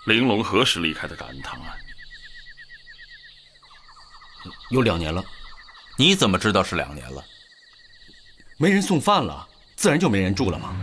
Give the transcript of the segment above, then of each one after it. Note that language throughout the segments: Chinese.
玲珑何时离开的感恩堂啊？有2年了。你怎么知道是2年了？没人送饭了，自然就没人住了嘛。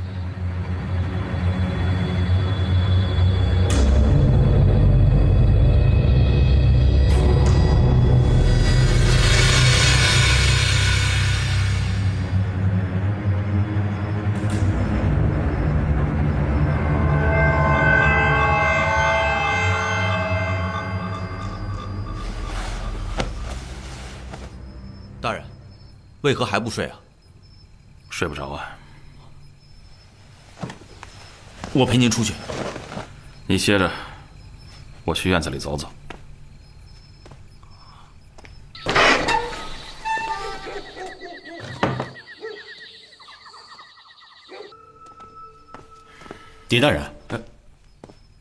大人，为何还不睡啊？睡不着啊。我陪您出去。你歇着，我去院子里走走。狄大人，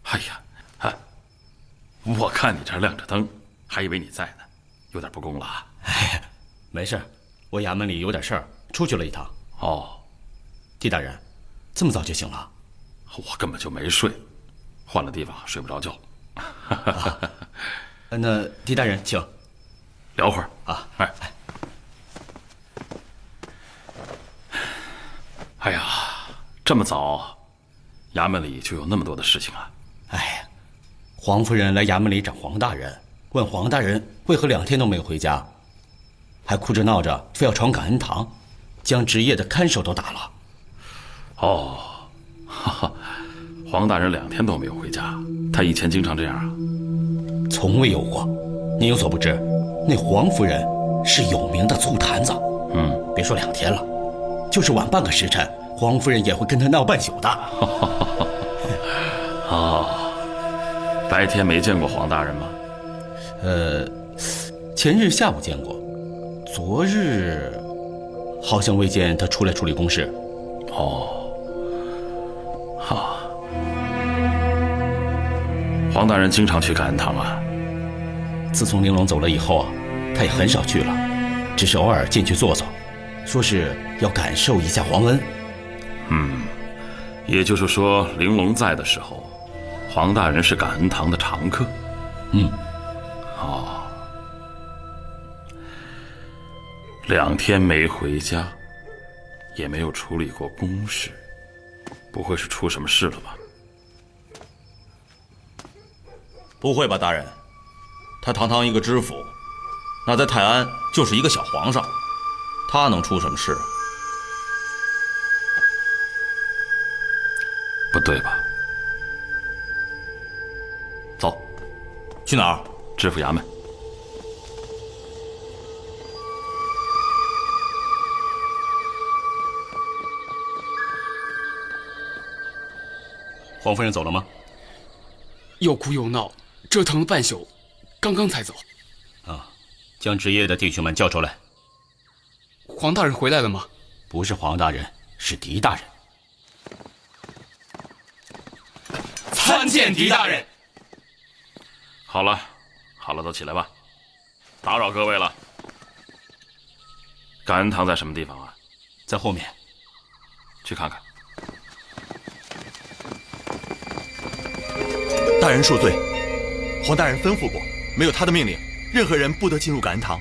哎呀，我看你这儿亮着灯，还以为你在呢，有点不恭了啊。没事，我衙门里有点事儿，出去了一趟。哦，狄大人，这么早就醒了？我根本就没睡，换了地方睡不着觉。那狄大人，请聊会儿啊。哎呀，这么早，衙门里就有那么多的事情啊！哎呀，黄夫人来衙门里找黄大人，问黄大人为何2天都没有回家，还哭着闹着非要闯感恩堂，将值夜的看守都打了。哦，哈哈，黄大人2天都没有回家，他以前经常这样啊？从未有过。您有所不知，那黄夫人是有名的醋坛子。别说2天了，就是晚半个时辰，黄夫人也会跟他闹半宿的。白天没见过黄大人吗？前日下午见过，昨日好像未见他出来处理公事。黄大人经常去感恩堂啊？自从玲珑走了以后啊，他也很少去了，只是偶尔进去坐坐，说是要感受一下皇恩。也就是说，玲珑在的时候，黄大人是感恩堂的常客。2天没回家，也没有处理过公事，不会是出什么事了吧？不会吧，大人？他堂堂一个知府，那在泰安就是一个小皇上，他能出什么事？不对吧？走，去哪儿？知府衙门。黄夫人走了吗？又哭又闹，折腾了半宿，刚刚才走。将值夜的弟兄们叫出来。黄大人回来了吗？不是黄大人，是狄大人。参见狄大人。好了，都起来吧，打扰各位了。感恩堂在什么地方啊？在后面。去看看。大人恕罪，黄大人吩咐过，没有他的命令，任何人不得进入感恩堂。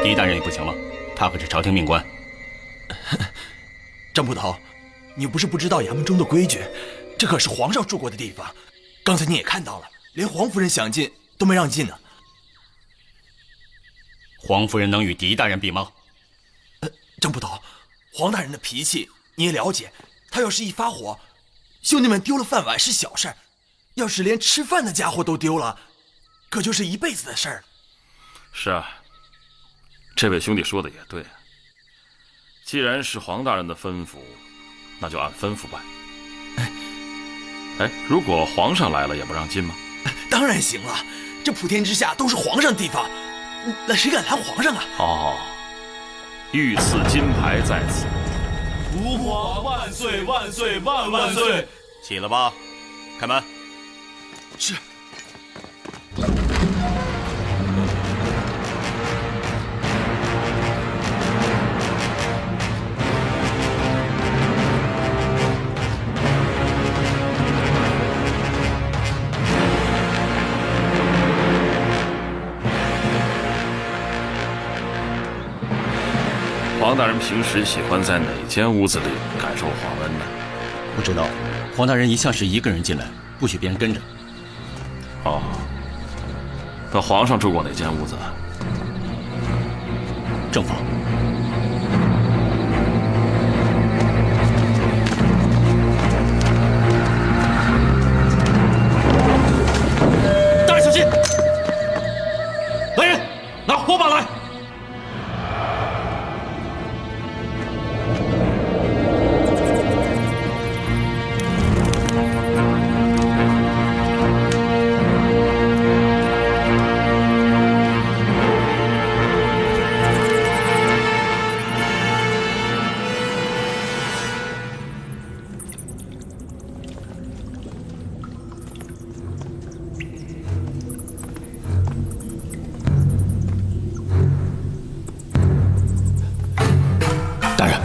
狄大人也不行了，他可是朝廷命官。张捕头，你不是不知道衙门中的规矩，这可是皇上住过的地方。刚才你也看到了，连黄夫人想进都没让进呢。黄夫人能与狄大人比吗？张捕头，黄大人的脾气你也了解，他要是一发火，兄弟们丢了饭碗是小事，要是连吃饭的家伙都丢了，可就是一辈子的事儿。是啊，这位兄弟说的也对，既然是黄大人的吩咐，那就按吩咐办。如果皇上来了也不让进吗？当然行了，这普天之下都是皇上地方，那谁敢拦皇上啊？御赐金牌在此。吾皇万岁万岁万万岁！起了吧，开门。是。黄大人平时喜欢在哪间屋子里感受黄温呢？不知道，黄大人一向是一个人进来，不许别人跟着。哦，那皇上住过哪间屋子？正房。大人小心！来人，拿火把来！大人，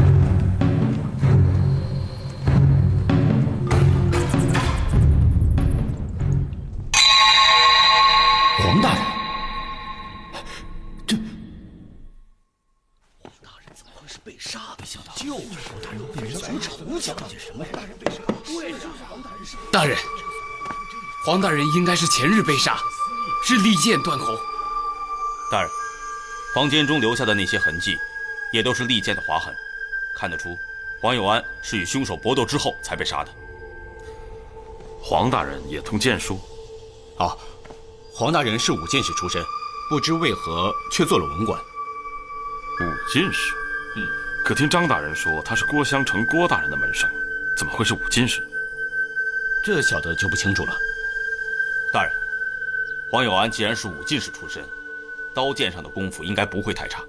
黄大人，这黄大人怎么会是被杀的？想到就是黄大人被人怎么想到这什么人？对呀，大人，黄大人应该是前日被杀，是利剑断喉。大人，房间中留下的那些痕迹，也都是利剑的划痕，看得出黄有安是与凶手搏斗之后才被杀的。黄大人也通剑术？啊，黄大人是武进士出身，不知为何却做了文官。武进士？可听张大人说他是郭襄城郭大人的门生，怎么会是武进士？这小的就不清楚了。大人，黄有安既然是武进士出身，刀剑上的功夫应该不会太差。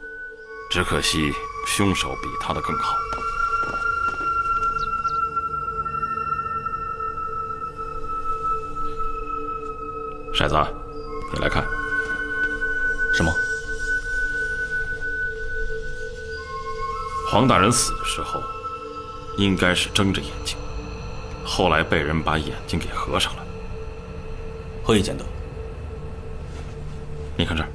只可惜凶手比他的更好。骰子，你来看。什么？黄大人死的时候，应该是睁着眼睛，后来被人把眼睛给合上了。何以见得？你看这儿，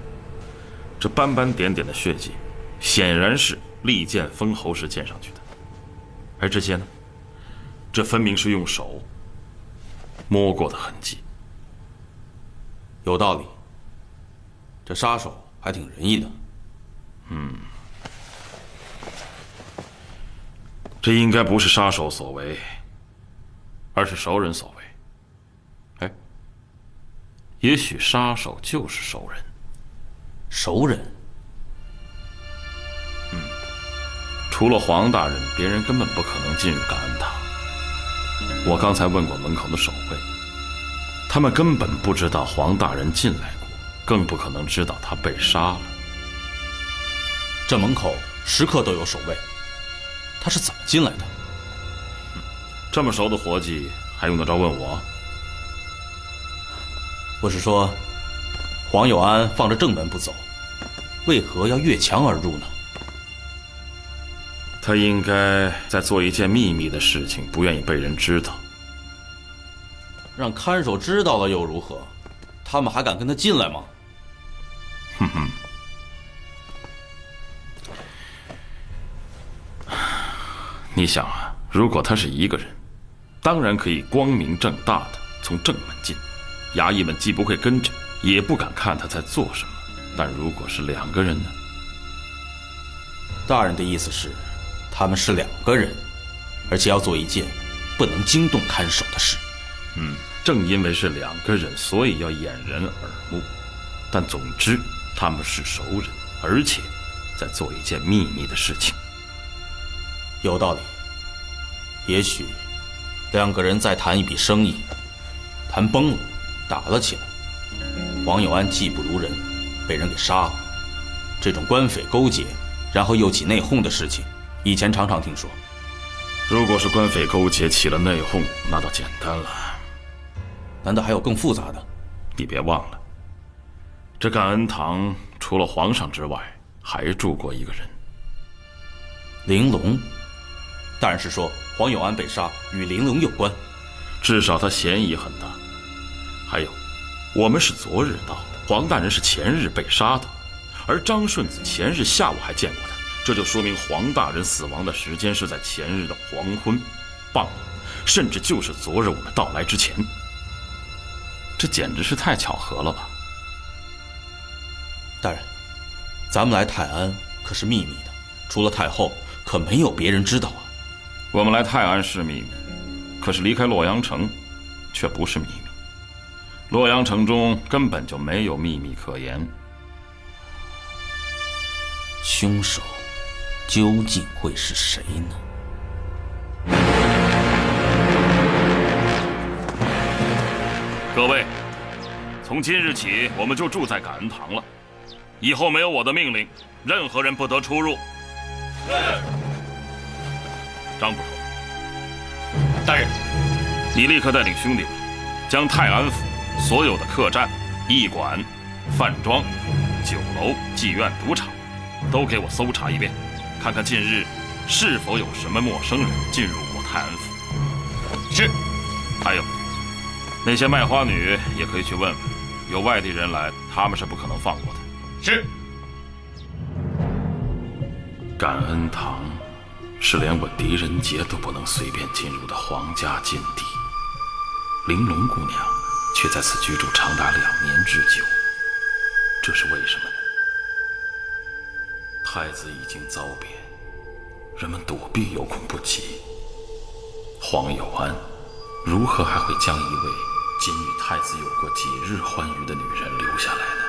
这斑斑点点的血迹，显然是利剑封喉时溅上去的。而这些呢，这分明是用手摸过的痕迹。有道理，这杀手还挺仁义的。这应该不是杀手所为，而是熟人所为。哎，也许杀手就是熟人。熟人？除了黄大人，别人根本不可能进入感恩堂。我刚才问过门口的守卫，他们根本不知道黄大人进来过，更不可能知道他被杀了。这门口时刻都有守卫，他是怎么进来的？这么熟的活计，还用得着问我？我是说，黄有安放着正门不走，为何要越墙而入呢？他应该在做一件秘密的事情，不愿意被人知道。让看守知道了又如何？他们还敢跟他进来吗？哼哼。你想啊，如果他是一个人，当然可以光明正大的从正门进，衙役们既不会跟着，也不敢看他在做什么。但如果是两个人呢？大人的意思是，他们是两个人，而且要做一件不能惊动看守的事。正因为是两个人，所以要掩人耳目。但总之，他们是熟人，而且在做一件秘密的事情。有道理。也许两个人在谈一笔生意，谈崩了，打了起来。黄有安技不如人，被人给杀了。这种官匪勾结，然后又起内讧的事情，以前常常听说。如果是官匪勾结起了内讧，那倒简单了。难道还有更复杂的？你别忘了，这感恩堂除了皇上之外，还住过一个人。玲珑？大人是说黄有安被杀与玲珑有关？至少他嫌疑很大。还有，我们是昨日到的，黄大人是前日被杀的，而张顺子前日下午还见过他，这就说明黄大人死亡的时间是在前日的黄昏、傍晚，甚至就是昨日我们到来之前。这简直是太巧合了吧！大人，咱们来泰安可是秘密的，除了太后，可没有别人知道啊。我们来泰安是秘密，可是离开洛阳城，却不是秘密。洛阳城中根本就没有秘密可言。凶手究竟会是谁呢？各位，从今日起，我们就住在感恩堂了。以后没有我的命令，任何人不得出入。是。张捕头，大人，你立刻带领兄弟们，将泰安府所有的客栈、驿馆、饭庄、酒楼、妓院、赌场，都给我搜查一遍，看看近日是否有什么陌生人进入过泰安府。是。还有，那些卖花女也可以去问问，有外地人来，他们是不可能放过的。是。感恩堂是连我狄仁杰都不能随便进入的皇家禁地，玲珑姑娘却在此居住长达2年之久，这是为什么呢？太子已经遭贬，人们躲避有恐不及，黄有安如何还会将一位仅与太子有过几日欢愉的女人留下来呢？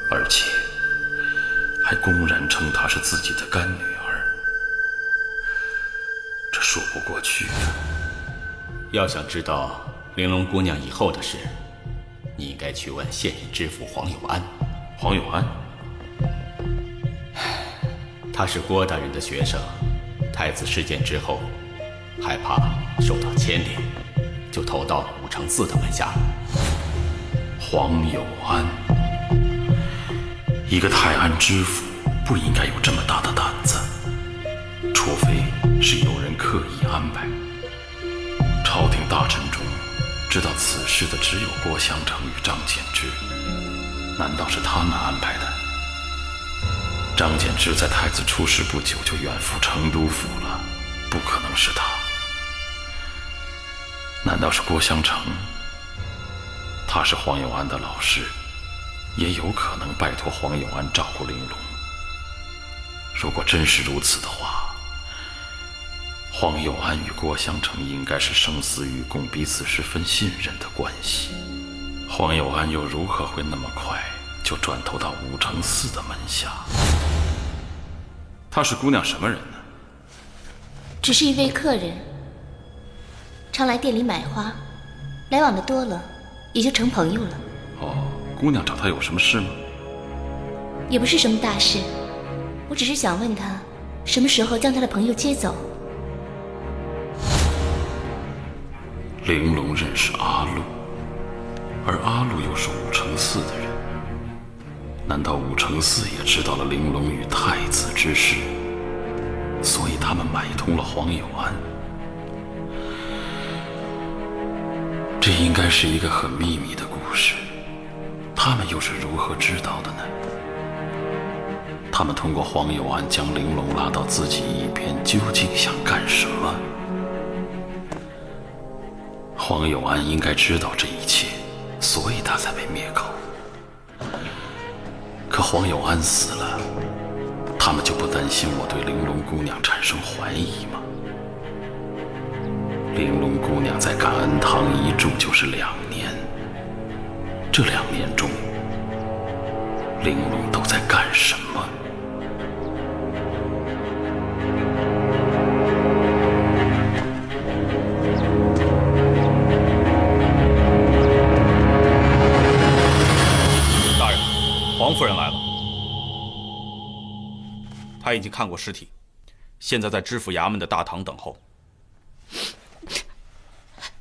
而且还公然称她是自己的干女儿，这说不过去啊！要想知道玲珑姑娘以后的事，你应该去问现任知府黄有安。黄有安，他是郭大人的学生，太子事件之后，害怕受到牵连，就投到了武承嗣的门下。黄有安，一个泰安知府不应该有这么大的胆子，除非是有人刻意安排。朝廷大臣中知道此事的只有郭襄城与张柬之，难道是他们安排的？张柬之在太子出事不久就远赴成都府了，不可能是他。难道是郭襄城？他是黄有安的老师，也有可能拜托黄有安照顾玲珑。如果真是如此的话，黄有安与郭襄城应该是生死与共，彼此十分信任的关系。黄有安又如何会那么快就转投到武承嗣的门下？他是姑娘什么人呢？只是一位客人，常来店里买花，来往的多了，也就成朋友了。哦，姑娘找他有什么事吗？也不是什么大事，我只是想问他，什么时候将他的朋友接走。玲珑认识阿禄，而阿禄又是武承嗣的人，难道武承嗣也知道了玲珑与太子之事，所以他们买通了黄有安？这应该是一个很秘密的故事，他们又是如何知道的呢？他们通过黄有安将玲珑拉到自己一边，究竟想干什么？黄有安应该知道这一切，所以他才被灭口。可黄有安死了，他们就不担心我对玲珑姑娘产生怀疑吗？玲珑姑娘在感恩堂一住就是2年，这2年中，玲珑都在干什么？大人，黄夫人来了。她已经看过尸体，现在在知府衙门的大堂等候。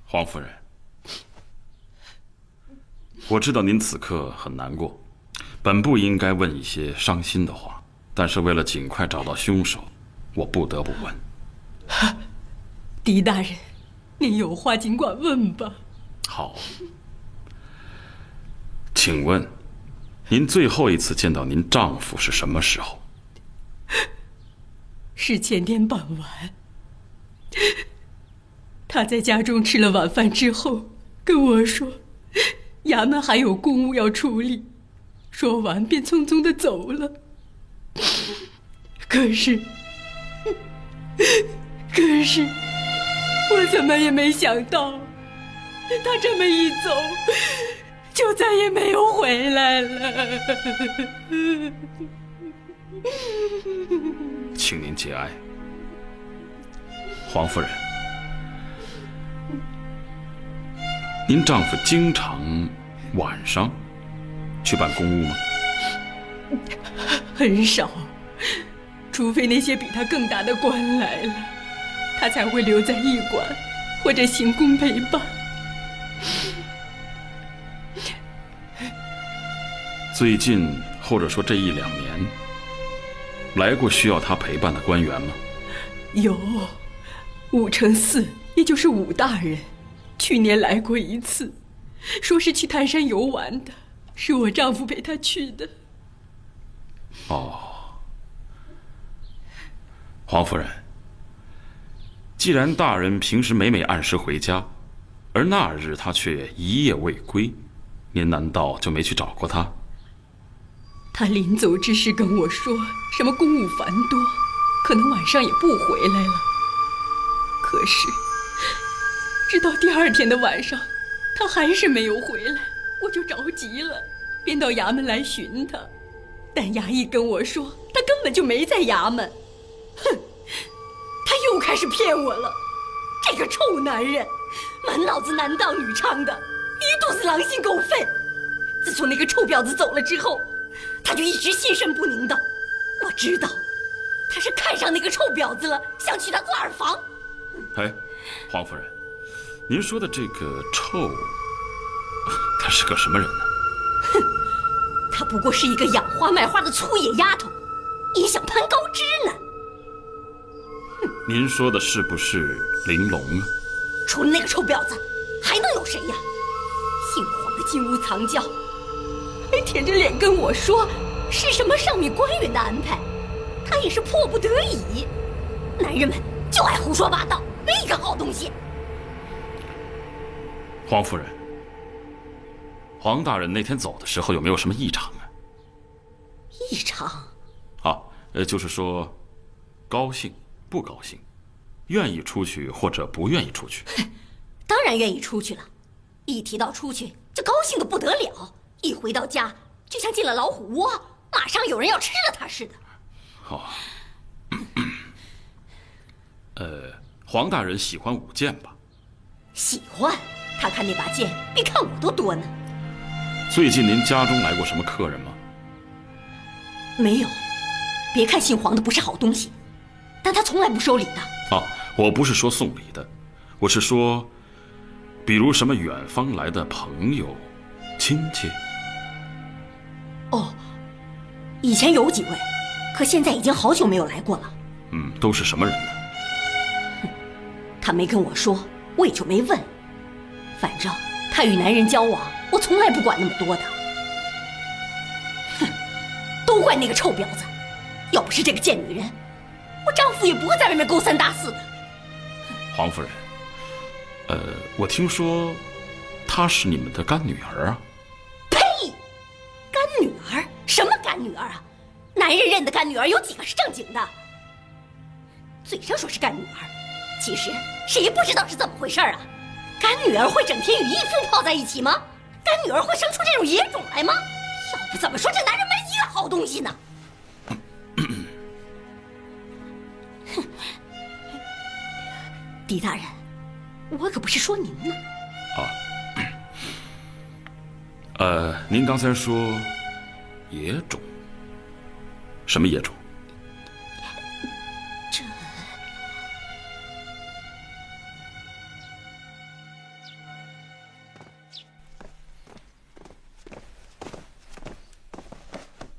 黄夫人，我知道您此刻很难过，本不应该问一些伤心的话，但是为了尽快找到凶手，我不得不问。狄大人，您有话尽管问吧。好，请问，您最后一次见到您丈夫是什么时候？是前天傍晚，他在家中吃了晚饭之后跟我说，衙门还有公务要处理，说完便匆匆地走了。可是我怎么也没想到，他这么一走就再也没有回来了。请您节哀。黄夫人，您丈夫经常晚上去办公务吗？很少，除非那些比他更大的官来了，他才会留在驿馆或者行宫陪伴。最近或者说这1-2年，来过需要他陪伴的官员吗？有，5乘4，也就是武大人，去年来过一次，说是去泰山游玩的，是我丈夫陪他去的。哦，黄夫人，既然大人平时每按时回家，而那日他却一夜未归，您难道就没去找过他？他临走之时跟我说，什么公务繁多，可能晚上也不回来了。可是，直到第2天的晚上，他还是没有回来，我就着急了，便到衙门来寻他。但衙役跟我说，他根本就没在衙门。哼，他又开始骗我了。这个臭男人，满脑子男盗女娼的，一肚子狼心狗肺。自从那个臭婊子走了之后，他就一直心神不宁的。我知道，他是看上那个臭婊子了，想娶她做2房。哎，黄夫人，您说的这个臭，她是个什么人呢？哼，她不过是一个养花卖花的粗野丫头，也想攀高枝呢。您说的是不是玲珑啊？除了那个臭婊子，还能有谁呀？姓黄的金屋藏娇，还舔着脸跟我说是什么上面官员的安排，他也是迫不得已。男人们就爱胡说八道，没一个好东西。黄夫人，黄大人那天走的时候有没有什么异常啊？异常？啊，就是说，高兴不高兴，愿意出去或者不愿意出去？当然愿意出去了，一提到出去就高兴得不得了，一回到家就像进了老虎窝，马上有人要吃了他似的。哦，黄大人喜欢舞剑吧？喜欢，他看那把剑比看我都多呢。最近您家中来过什么客人吗？没有，别看姓黄的不是好东西，但他从来不收礼的。啊，我不是说送礼的，我是说，比如什么远方来的朋友、亲戚。哦，以前有几位，可现在已经好久没有来过了。都是什么人呢？他没跟我说，我也就没问。反正他与男人交往，我从来不管那么多的。哼，都怪那个臭婊子！要不是这个贱女人，我丈夫也不会在外面勾三搭四的。黄夫人，我听说她是你们的干女儿啊？呸！干女儿？什么干女儿啊？男人认的干女儿有几个是正经的？嘴上说是干女儿，其实谁不知道是怎么回事啊？干女儿会整天与义父泡在一起吗？干女儿会生出这种野种来吗？要不怎么说这男人没一个好东西呢？狄大人，我可不是说您呢。您刚才说野种，什么野种？这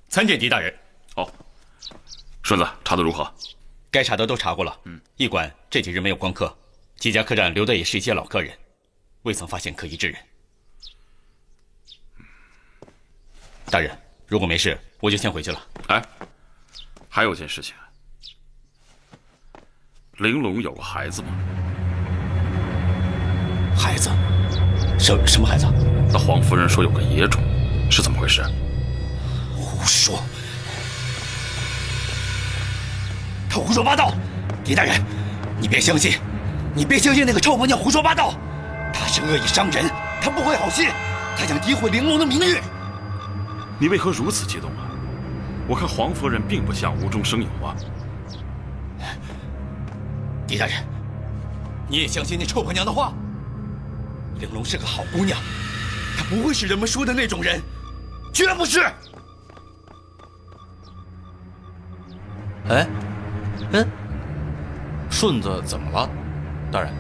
参见狄大人。哦，顺子，查得如何？该查的都查过了。驿馆这几日没有光客，几家客栈留的也是一些老客人，未曾发现可疑之人。大人，如果没事，我就先回去了。哎，还有件事情，玲珑有个孩子吗？孩子？什么孩子？那黄夫人说有个野种，是怎么回事？胡说！他胡说八道！狄大人，你别相信，你别相信那个臭婆娘胡说八道。她是恶意伤人，她不怀好心，她想诋毁玲珑的名誉。你为何如此激动啊？我看黄夫人并不像无中生有啊。狄大人，你也相信那臭婆娘的话？玲珑是个好姑娘，她不会是人们说的那种人，绝不是。哎，顺子怎么了，大人？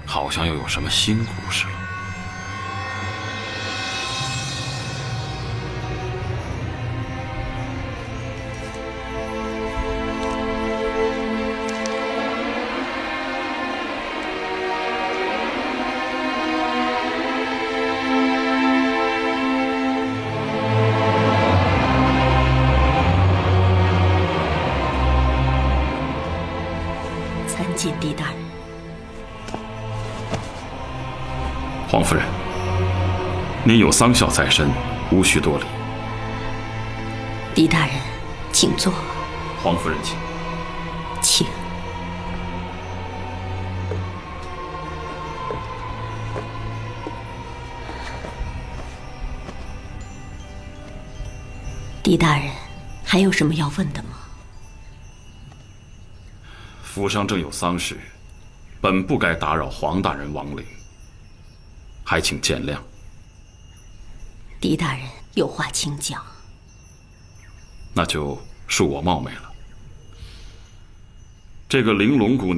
好像又有什么新故事了。参见狄大人。黄夫人，您有丧孝在身，无需多礼。狄大人，请坐。黄夫人，请。请。狄大人，还有什么要问的吗？府上正有丧事，本不该打扰黄大人亡灵，还请见谅。狄大人有话请讲。那就恕我冒昧了。这个玲珑姑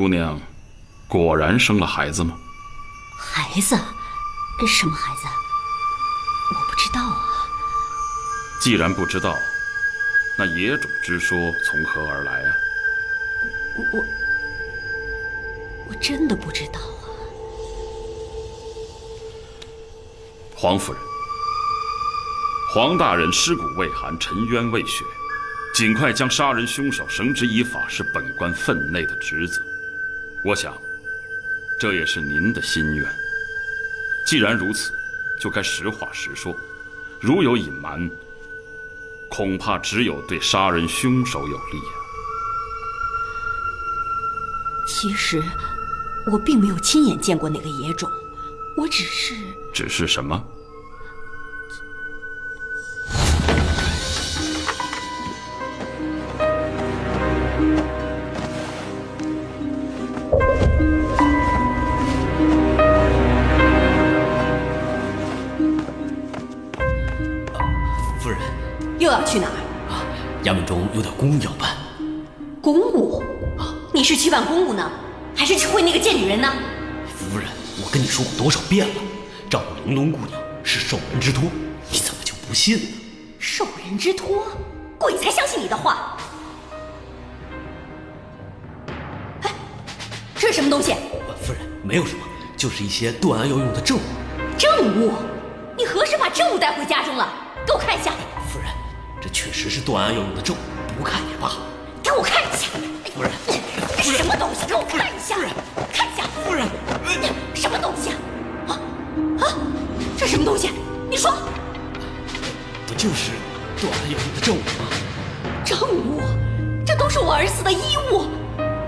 娘果然生了孩子吗？孩子？什么孩子？我不知道啊。既然不知道，那野种之说从何而来啊？我真的不知道啊。黄夫人，黄大人尸骨未寒，沉冤未雪，尽快将杀人凶手绳之以法，是本官分内的职责。我想，这也是您的心愿。既然如此，就该实话实说。如有隐瞒，恐怕只有对杀人凶手有利啊。其实，我并没有亲眼见过那个野种，我只是……只是什么？夫人，又要去哪儿？衙门中有点公务要办。公务？你是去办公务呢，还是去会那个贱女人呢？夫人，我跟你说过多少遍了，照顾玲珑姑娘是受人之托，你怎么就不信呢？受人之托？鬼才相信你的话！哎，这是什么东西？夫人，没有什么，就是一些断案要用的证物。证物？你何时把证物带回家中了？给我看一下。夫人，这确实是断案要用的证物，不看也罢。给我看一下。夫人，这什么东西？给我看一下。看一下。夫人，什么东西啊？这什么东西？你说。不就是断案要用的证物吗？证物？这都是我儿子的衣物，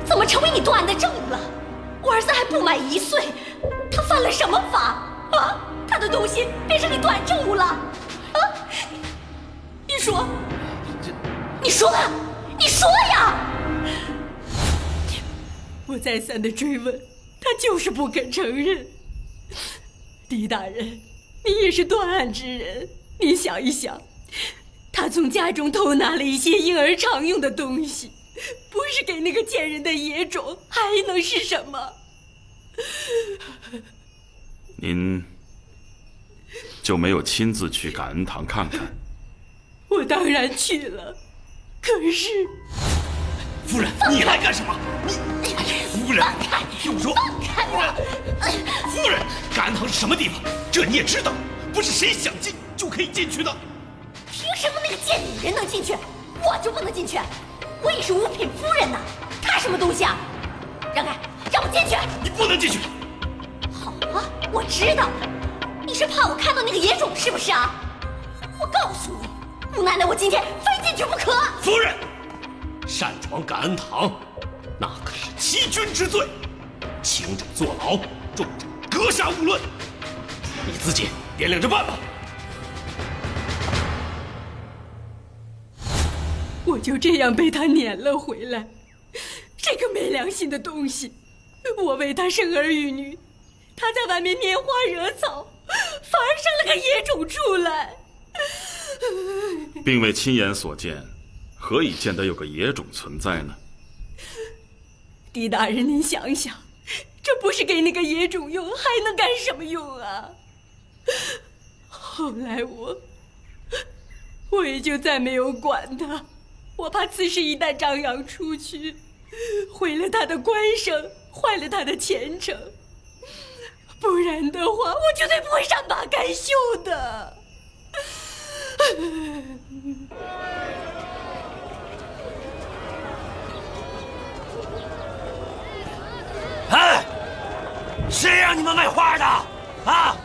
怎么成为你断案的证物了？我儿子还不满1岁，他犯了什么法啊？他的东西变成你断案证物了啊？你说，你说啊，你说呀！我再三的追问，他就是不肯承认。狄大人，你也是断案之人，你想一想，他从家中偷拿了一些婴儿常用的东西，不是给那个贱人的野种，还能是什么？您就没有亲自去感恩堂看看？我当然去了，可是……夫人，你来干什么？你，夫人，听我说，放开我！夫人，感恩堂是什么地方？这你也知道，不是谁想进就可以进去的。凭什么那个贱女人能进去，我就不能进去？我也是五品夫人呐，她什么东西啊？让开，让我进去！你不能进去。好啊，我知道，你是怕我看到那个野种是不是啊？我告诉你，姑奶奶，我今天非进去不可。夫人，擅闯感恩堂，那可是欺君之罪，轻者坐牢，重者格杀勿论。你自己掂量着办吧。我就这样被他撵了回来，这个没良心的东西！我为他生儿育女，他在外面拈花惹草，反而生了个野种出来。并未亲眼所见，何以见得有个野种存在呢？狄大人，您想想，这不是给那个野种用，还能干什么用啊？后来我也就再没有管他，我怕此事一旦张扬出去，毁了他的官声，坏了他的前程。不然的话，我绝对不会善罢甘休的。哎，谁让你们卖花的？啊，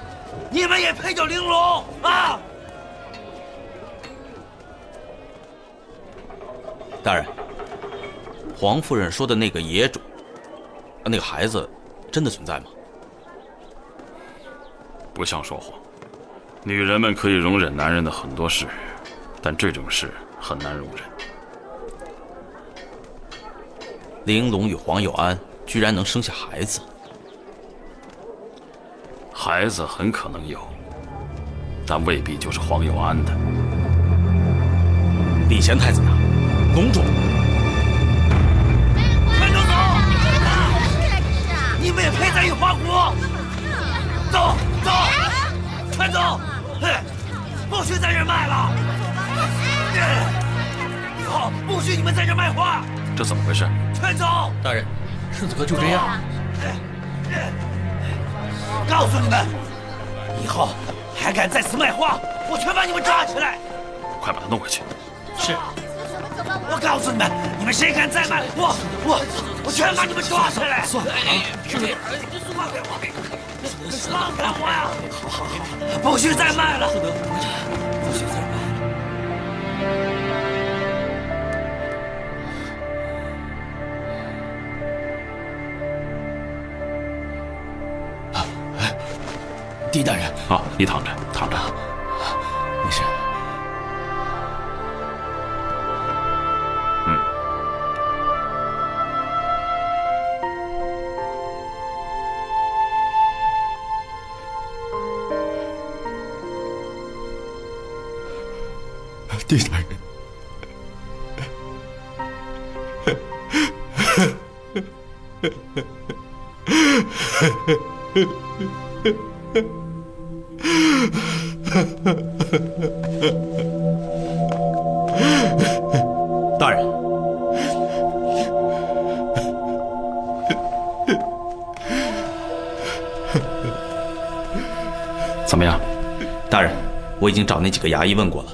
你们也配叫玲珑啊？大人，黄夫人说的那个野种，那个孩子，真的存在吗？不像说谎。女人们可以容忍男人的很多事，但这种事很难容忍。玲珑与黄有安居然能生下孩子，孩子很可能有，但未必就是黄有安的。李贤太子呀，隆重！快都走！你们也配在御花谷？走走，快走！不许在这卖了！以后不许你们在这卖花！这怎么回事？全走！大人，世子哥就这样。告诉你们，以后还敢在此卖花，我全把你们抓起来！快把他弄回去。是。我告诉你们，你们谁敢再卖，我全把你们抓起来！算了，是不是？放开我！放开我呀！好，不许再卖了！不许再卖！狄大人啊，你躺着，躺着，没事。狄大人，大人，怎么样？大人，我已经找那几个衙役问过了，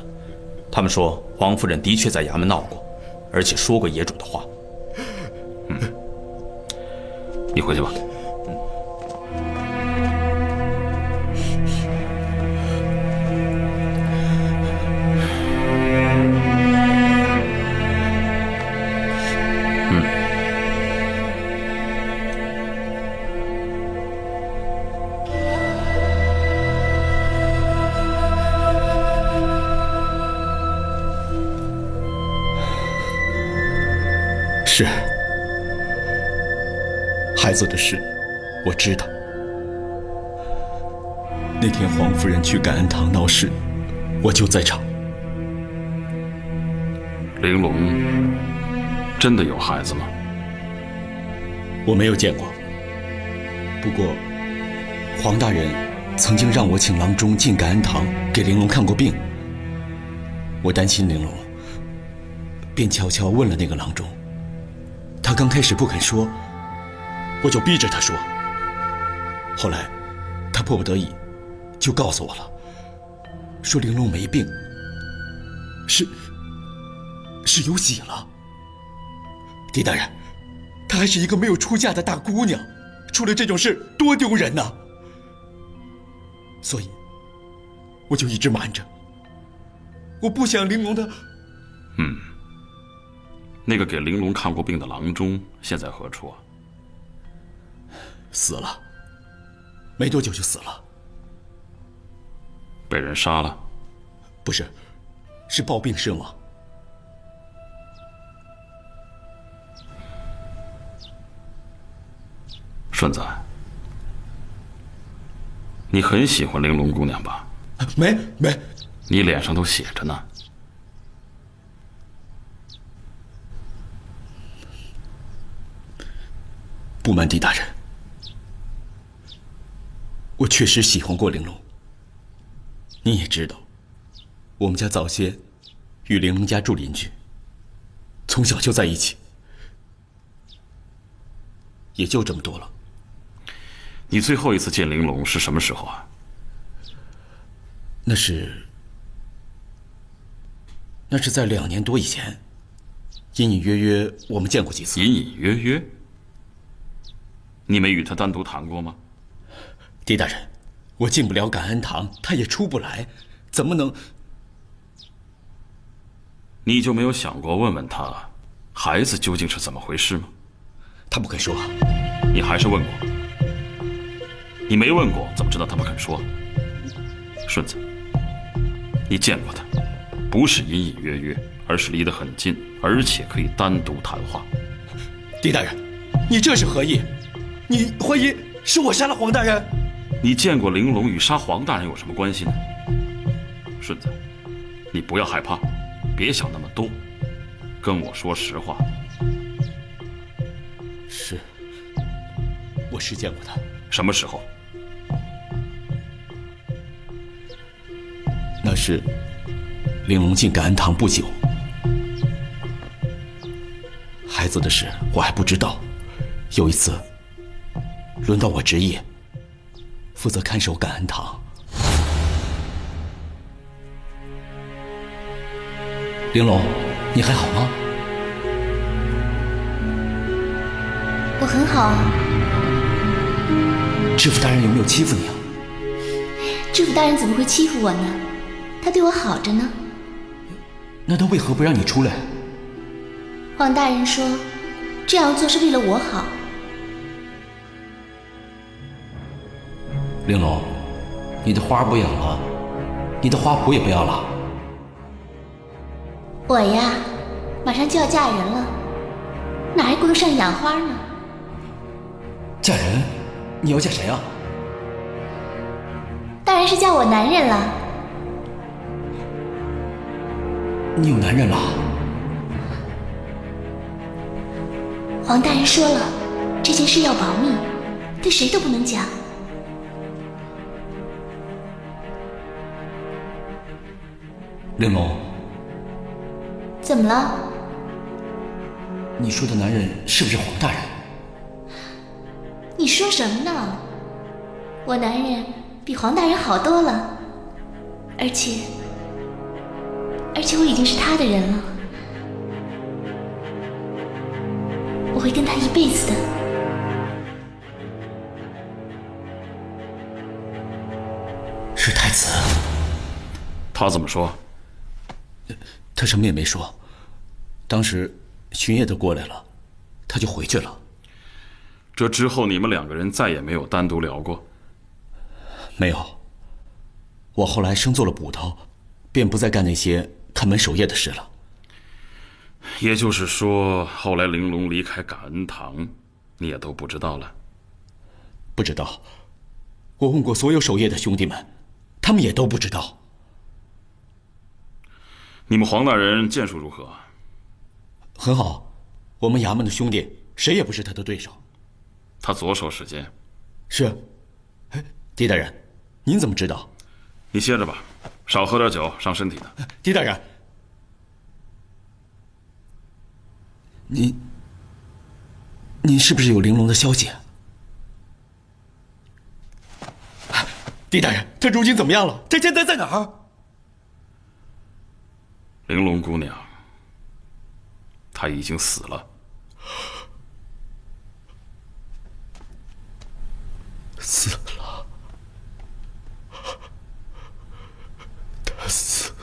他们说黄夫人的确在衙门闹过，而且说过野种的话。你回去吧。是，孩子的事我知道。那天黄夫人去感恩堂闹事，我就在场。玲珑真的有孩子吗？我没有见过，不过黄大人曾经让我请郎中进感恩堂给玲珑看过病。我担心玲珑，便悄悄问了那个郎中。他刚开始不肯说，我就逼着他说。后来他迫不得已就告诉我了，说玲珑没病，是有喜了。狄大人，她还是一个没有出嫁的大姑娘，出了这种事多丢人呐！所以，我就一直瞒着，我不想玲珑的。那个给玲珑看过病的郎中现在何处啊？死了，没多久就死了。被人杀了？不是，是暴病身亡。顺子，你很喜欢玲珑姑娘吧？没，你脸上都写着呢。不瞒狄大人，我确实喜欢过玲珑。你也知道，我们家早些与玲珑家住邻居，从小就在一起，也就这么多了。你最后一次见玲珑是什么时候啊？那是在2年多以前，隐隐约约我们见过几次。隐隐约约？你没与他单独谈过吗？狄大人，我进不了感恩堂，他也出不来，怎么能？你就没有想过问问他，孩子究竟是怎么回事吗？他不肯说。你还是问过？你没问过，怎么知道他不肯说？顺子，你见过他，不是隐隐约约，而是离得很近，而且可以单独谈话。狄大人，你这是何意？你怀疑是我杀了黄大人？你见过玲珑与杀黄大人有什么关系呢？顺子，你不要害怕，别想那么多，跟我说实话。是，我是见过他。什么时候？那是玲珑进感恩堂不久，孩子的事我还不知道。有一次，轮到我值夜，负责看守感恩堂。玲珑，你还好吗？我很好啊。知府大人有没有欺负你啊？知府大人怎么会欺负我呢？他对我好着呢。那他为何不让你出来？黄大人说，这样做是为了我好。玲珑，你的花不养了，你的花圃也不要了。我呀，马上就要嫁人了，哪还顾得上养花呢？嫁人？你要嫁谁啊？当然是嫁我男人了。你有男人了？黄大人说了，这件事要保密，对谁都不能讲。玲珑，怎么了？你说的男人是不是黄大人？你说什么呢？我男人比黄大人好多了，而且我已经是他的人了，我会跟他一辈子的。是太子。他怎么说？他什么也没说。当时巡夜都过来了，他就回去了。这之后你们2个人再也没有单独聊过？没有。我后来升做了捕头，便不再干那些看门守夜的事了。也就是说，后来玲珑离开感恩堂，你也都不知道了？不知道。我问过所有守夜的兄弟们，他们也都不知道。你们黄大人剑术如何？很好，我们衙门的兄弟谁也不是他的对手。他左手使剑？是。哎，狄大人，您怎么知道？你歇着吧，少喝点酒，伤身体的。狄大人，您是不是有玲珑的消息？狄大人，他如今怎么样了？他现在在哪儿？玲珑姑娘，她已经死了。死了，他死了。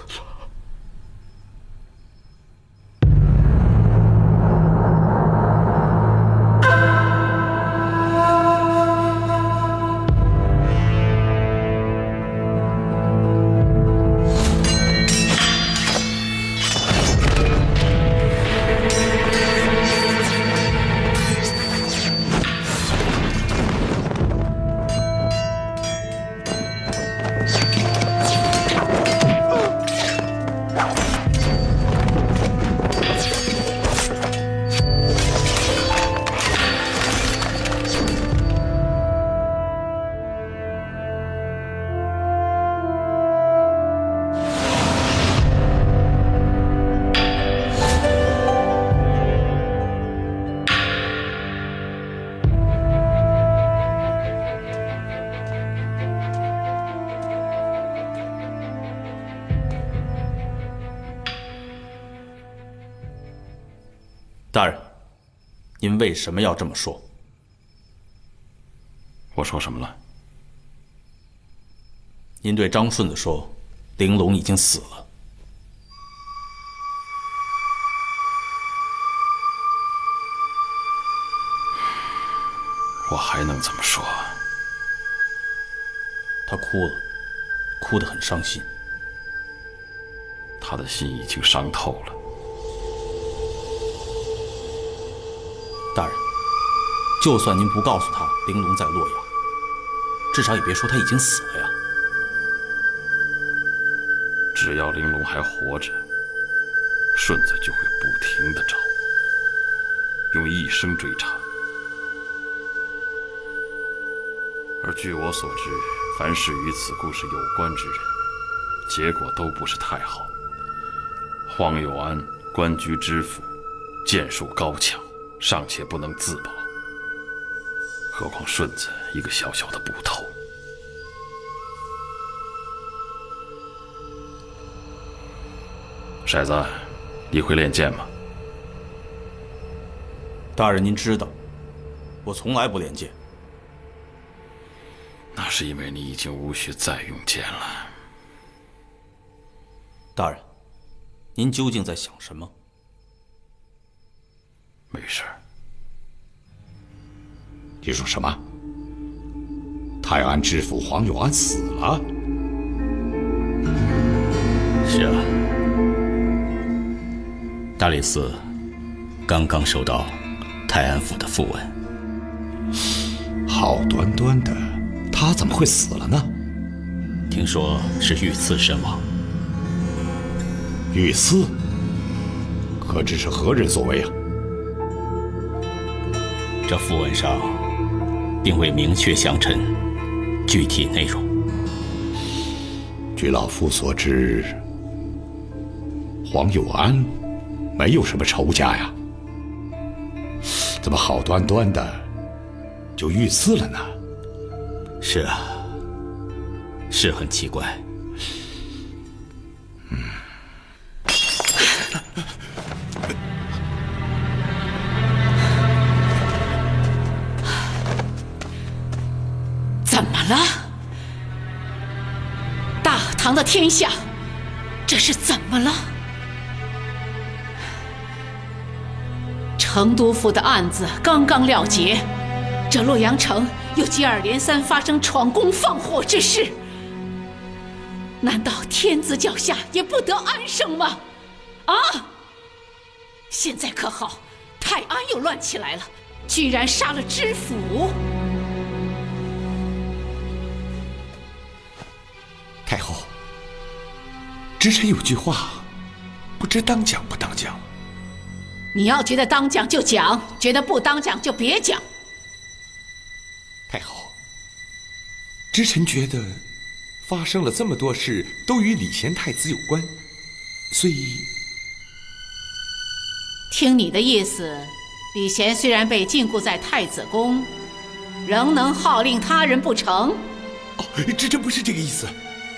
大人，您为什么要这么说？我说什么了？您对张顺子说，玲珑已经死了。我还能怎么说？他哭了，哭得很伤心。他的心已经伤透了。大人，就算您不告诉他玲珑在洛阳，至少也别说他已经死了呀。只要玲珑还活着，顺子就会不停地找，用一生追查。而据我所知，凡是与此故事有关之人，结果都不是太好。黄有安官居知府，剑术高强，尚且不能自保，何况顺子一个小小的捕头。骰子，你会练剑吗？大人，您知道，我从来不练剑。那是因为你已经无需再用剑了。大人，您究竟在想什么？没事。你说什么？泰安知府黄有安死了？是啊，大理寺刚刚收到泰安府的讣文。好端端的，他怎么会死了呢？听说是遇刺身亡。遇刺？可知是何人所为啊？这讣文上并未明确详陈具体内容。据老夫所知，黄有安没有什么仇家呀，怎么好端端的就遇刺了呢？是啊，是很奇怪。怎么了？大唐的天下，这是怎么了？成都府的案子刚刚了结，这洛阳城又接二连三发生闯宫放火之事，难道天子脚下也不得安生吗？啊！现在可好，泰安又乱起来了，居然杀了知府。太后，知臣有句话，不知当讲不当讲。你要觉得当讲就讲，觉得不当讲就别讲。太后，知臣觉得发生了这么多事都与礼贤太子有关，所以听你的意思，礼贤虽然被禁锢在太子宫，仍能号令他人不成？哦，知臣不是这个意思，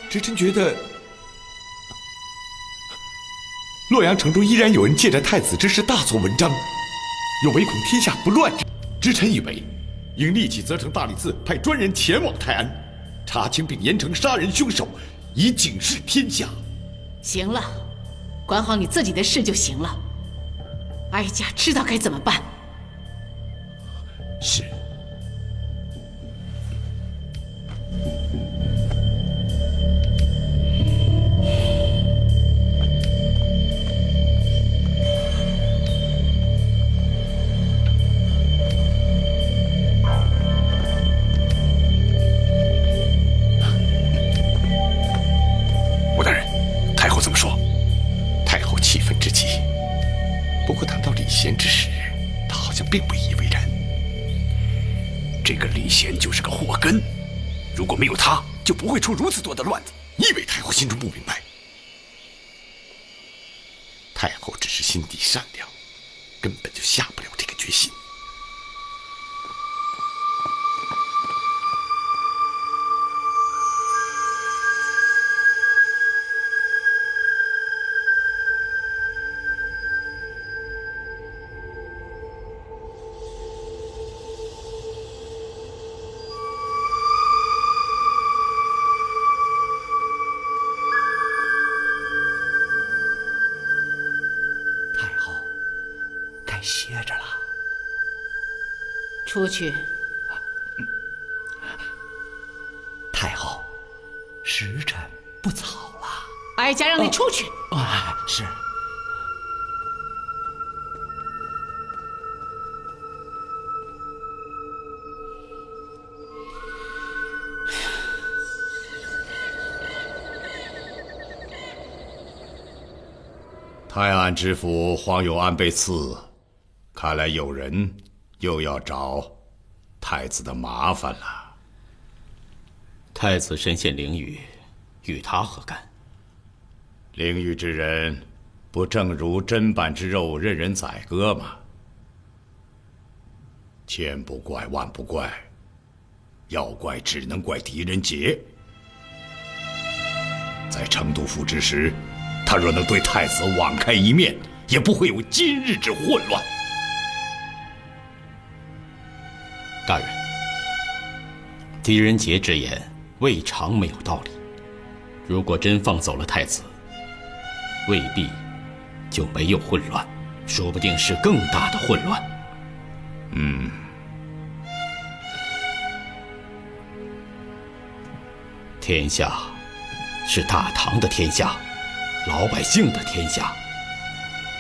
知臣觉得洛阳城中依然有人借着太子之事大做文章，又唯恐天下不乱，知臣以为应立即责成大理寺派专人前往泰安，查清并严惩杀人凶手，以警示天下。行了，管好你自己的事就行了。哀家知道该怎么办。是。吴大人，太后怎么说？太后气愤之极。不过谈到礼贤之事，他好像并不以为然。这个李贤就是个祸根，如果没有他，就不会出如此多的乱子。你以为太后心中不明白？太后只是心地善良，根本就下不了这个决心。歇着了。出去。太后，时辰不早了。哀家让你出去。是。泰安知府黄有安被刺，看来有人又要找太子的麻烦了。太子身陷囹圄，与他何干？囹圄之人，不正如砧板之肉，任人宰割吗？千不怪万不怪，要怪只能怪狄仁杰。在成都府之时，他若能对太子网开一面，也不会有今日之混乱。大人，狄仁杰之言未尝没有道理。如果真放走了太子，未必就没有混乱，说不定是更大的混乱。天下是大唐的天下，老百姓的天下，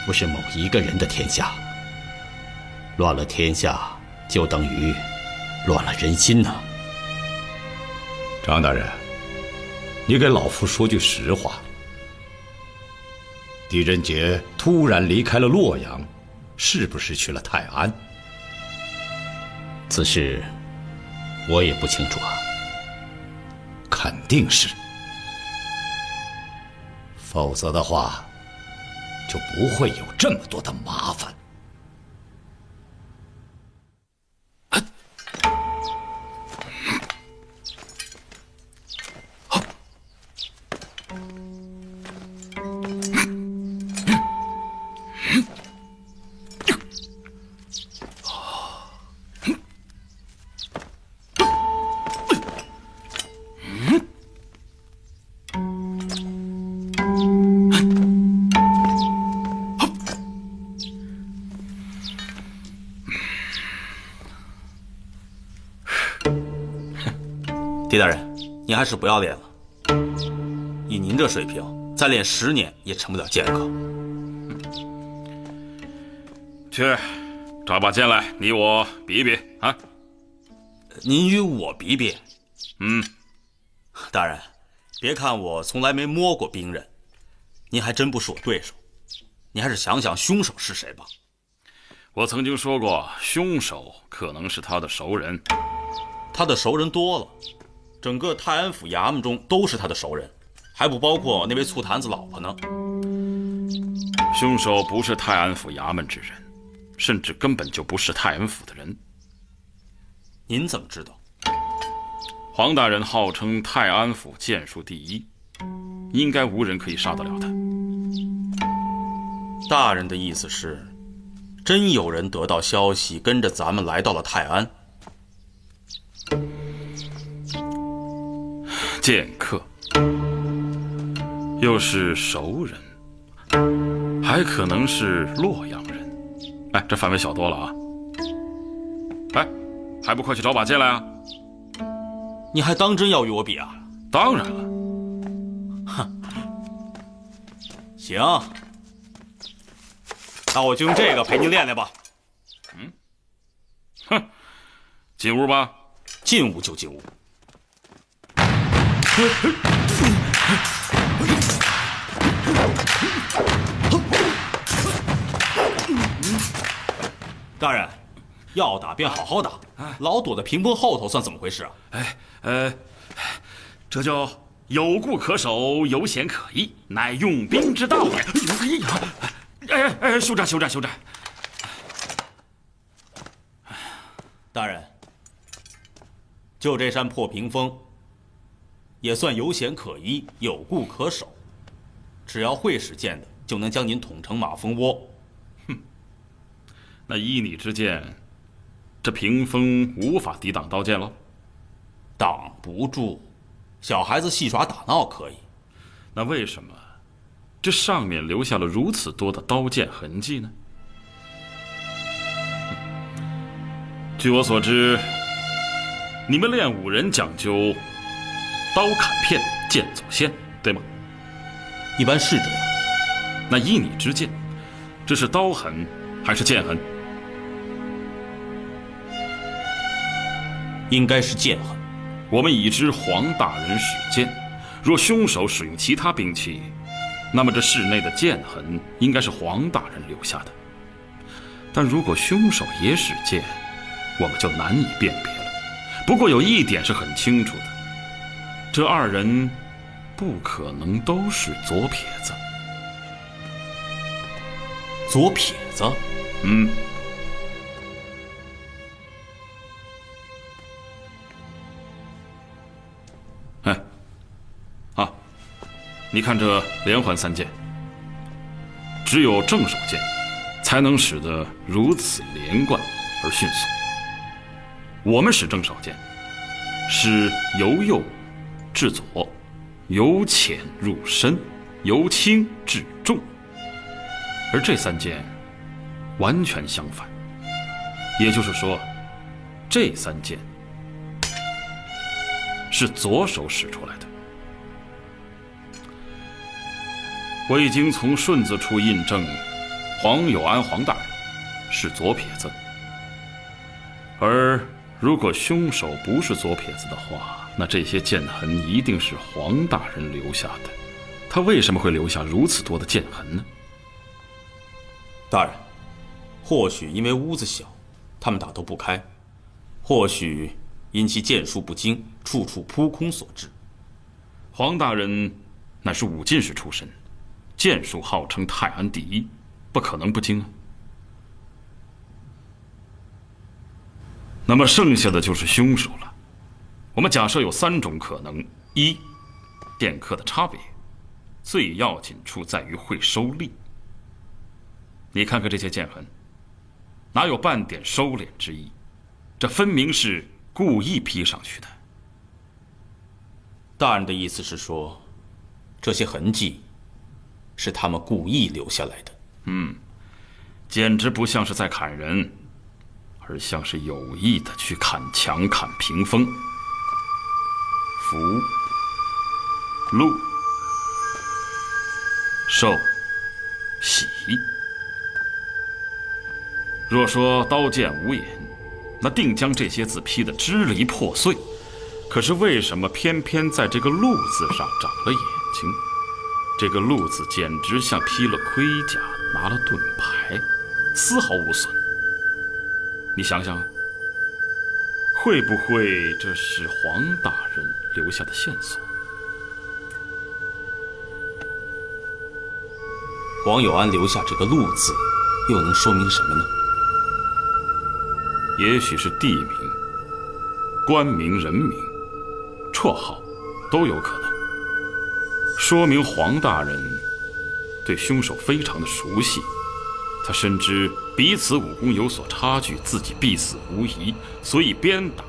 不是某一个人的天下。乱了天下，就等于乱了人心呐。张大人，你给老夫说句实话，狄仁杰突然离开了洛阳，是不是去了泰安？此事我也不清楚啊。肯定是，否则的话，就不会有这么多的麻烦。狄大人，您还是不要练了。以您这水平，再练10年也成不了剑客。去，找把剑来，你我比一比啊！您与我比比？大人，别看我从来没摸过兵刃，您还真不是我对手。您还是想想凶手是谁吧。我曾经说过，凶手可能是他的熟人。他的熟人多了。整个泰安府衙门中都是他的熟人，还不包括那位醋坛子老婆呢。凶手不是泰安府衙门之人，甚至根本就不是泰安府的人。您怎么知道？黄大人号称泰安府剑术第一，应该无人可以杀得了他。大人的意思是，真有人得到消息，跟着咱们来到了泰安。剑客，又是熟人，还可能是洛阳人。哎，这范围小多了啊！哎，还不快去找把剑来啊！你还当真要与我比啊？当然了。哼，行，那我就用这个陪您练练吧。哼，进屋吧。进屋就进屋。大人，要打便好好打，老躲在屏风后头，算怎么回事啊？这叫有固可守，有险可依，乃用兵之道也。休战！大人，就这扇破屏风，也算有险可依，有固可守。只要会使剑的，就能将您捅成马蜂窝。哼，那依你之见，这屏风无法抵挡刀剑喽？挡不住，小孩子戏耍打闹可以。那为什么这上面留下了如此多的刀剑痕迹呢？据我所知，你们练武人讲究刀砍片，剑走线，对吗？一般是这样。那依你之见，这是刀痕还是剑痕？应该是剑痕。我们已知黄大人使剑，若凶手使用其他兵器，那么这室内的剑痕应该是黄大人留下的。但如果凶手也使剑，我们就难以辨别了。不过有一点是很清楚的，这二人不可能都是左撇子。左撇子？你看这连环三剑，只有正手剑才能使得如此连贯而迅速。我们使正手剑是由右至左，由浅入深，由轻至重，而这三剑完全相反。也就是说，这三剑是左手使出来的。我已经从顺子处印证，黄有安黄大人是左撇子。而如果凶手不是左撇子的话，那这些剑痕一定是黄大人留下的。他为什么会留下如此多的剑痕呢？大人，或许因为屋子小，他们打斗不开；或许因其剑术不精，处处扑空所致。黄大人乃是武进士出身，剑术号称泰安第一，不可能不精啊。那么剩下的就是凶手了。我们假设有3种可能：一，剑客的差别，最要紧处在于会收力。你看看这些剑痕，哪有半点收敛之意？这分明是故意披上去的。大人的意思是说，这些痕迹是他们故意留下来的。简直不像是在砍人，而像是有意的去砍墙、砍屏风。福、禄、寿、喜。若说刀剑无眼，那定将这些字劈得支离破碎。可是为什么偏偏在这个禄字上长了眼睛？这个禄字简直像披了盔甲，拿了盾牌，丝毫无损。你想想，会不会这是黄大人留下的线索？黄有安留下这个禄字，又能说明什么呢？也许是地名、官名、人名、绰号，都有可能。说明黄大人对凶手非常的熟悉，他深知彼此武功有所差距，自己必死无疑，所以鞭打，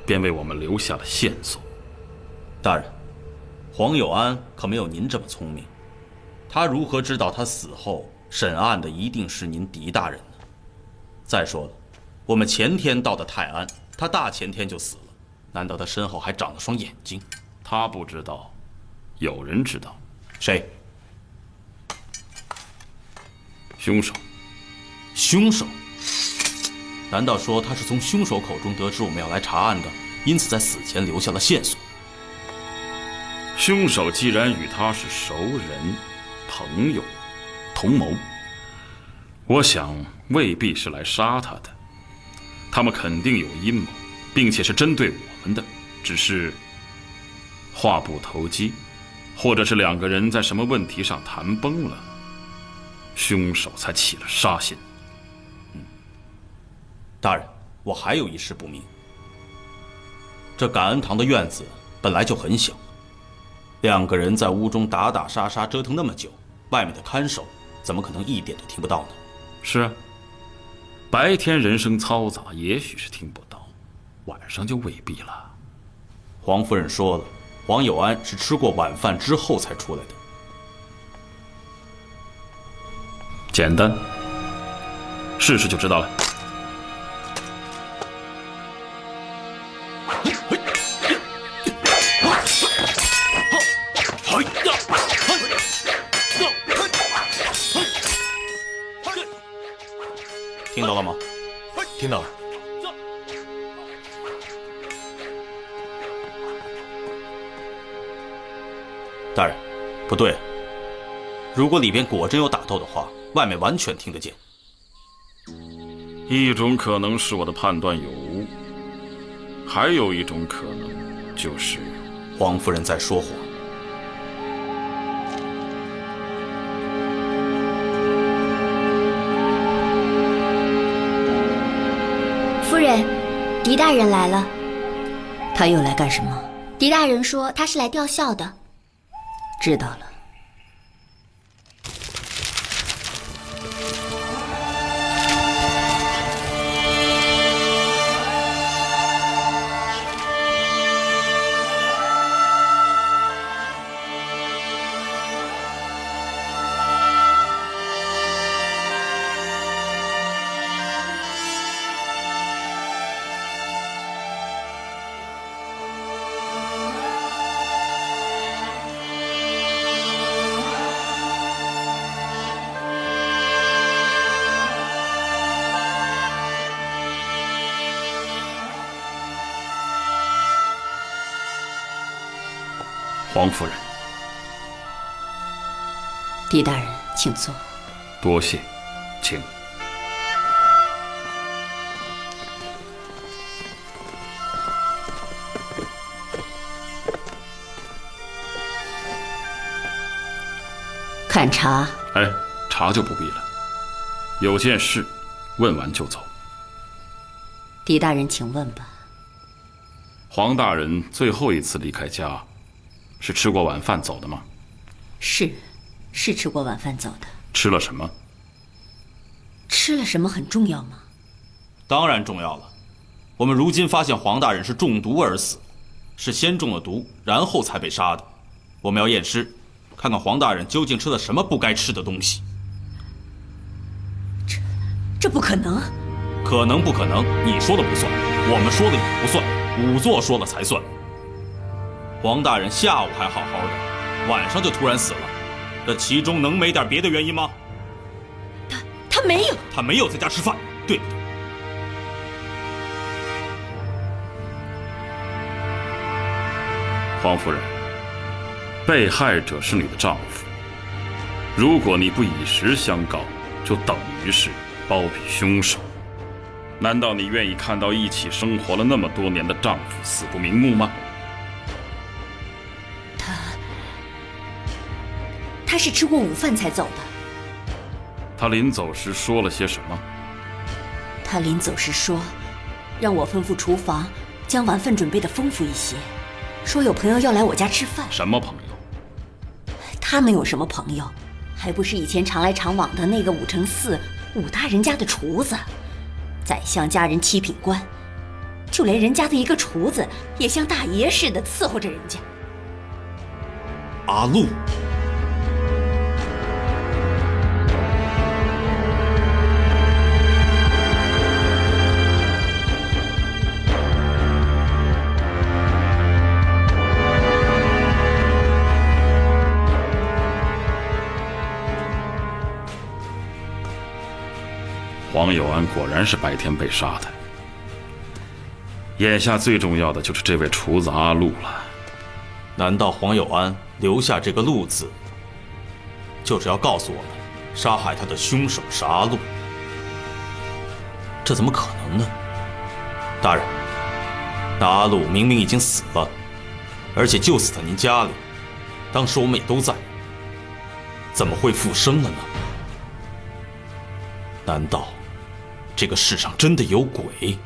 便为我们留下了线索。大人，黄有安可没有您这么聪明，他如何知道他死后审案的一定是您狄大人呢？再说了，我们前天到的泰安，他大前天就死了，难道他身后还长了双眼睛？他不知道，有人知道。谁？凶手。凶手？难道说他是从凶手口中得知我们要来查案的，因此在死前留下了线索？凶手既然与他是熟人、朋友、同谋，我想未必是来杀他的。他们肯定有阴谋，并且是针对我们的，只是话不投机，或者是两个人在什么问题上谈崩了，凶手才起了杀心。大人，我还有一事不明。这感恩堂的院子本来就很小，两个人在屋中打打杀杀折腾那么久，外面的看守怎么可能一点都听不到呢？是啊，白天人声嘈杂，也许是听不到，晚上就未必了。黄夫人说了，黄有安是吃过晚饭之后才出来的。简单，试试就知道了。听到了吗？听到了。大人，不对，如果里边果真有打斗的话，外面完全听得见。一种可能是我的判断有误，还有一种可能就是黄夫人在说谎。夫人，狄大人来了。他又来干什么？狄大人说他是来吊孝的。知道了。黄夫人。狄大人，请坐。多谢，请。看茶。哎，茶就不必了。有件事，问完就走。狄大人，请问吧。黄大人最后一次离开家，是吃过晚饭走的吗？是吃过晚饭走的。吃了什么？吃了什么很重要吗？当然重要了。我们如今发现黄大人是中毒而死，是先中了毒，然后才被杀的。我们要验尸，看看黄大人究竟吃了什么不该吃的东西。这不可能。可能不可能，你说了不算，我们说了也不算，仵作说了才算。黄大人下午还好好的，晚上就突然死了，这其中能没点别的原因吗？他没有，他没有在家吃饭，对不对？黄夫人，被害者是你的丈夫，如果你不以实相告，就等于是包庇凶手。难道你愿意看到一起生活了那么多年的丈夫死不瞑目吗？他是吃过午饭才走的。他临走时说了些什么？他临走时说，让我吩咐厨房将晚饭准备的丰富一些，说有朋友要来我家吃饭。什么朋友？他能有什么朋友？还不是以前常来常往的那个武承嗣武大人家的厨子。宰相家人7品官，就连人家的一个厨子也像大爷似的伺候着人家。阿禄。黄有安果然是白天被杀的，眼下最重要的就是这位厨子阿禄了。难道黄有安留下这个禄字，就是要告诉我们，杀害他的凶手是阿禄？这怎么可能呢？大人，那阿禄明明已经死了，而且就死在您家里，当时我们也都在，怎么会复生了呢？难道这个世上真的有鬼？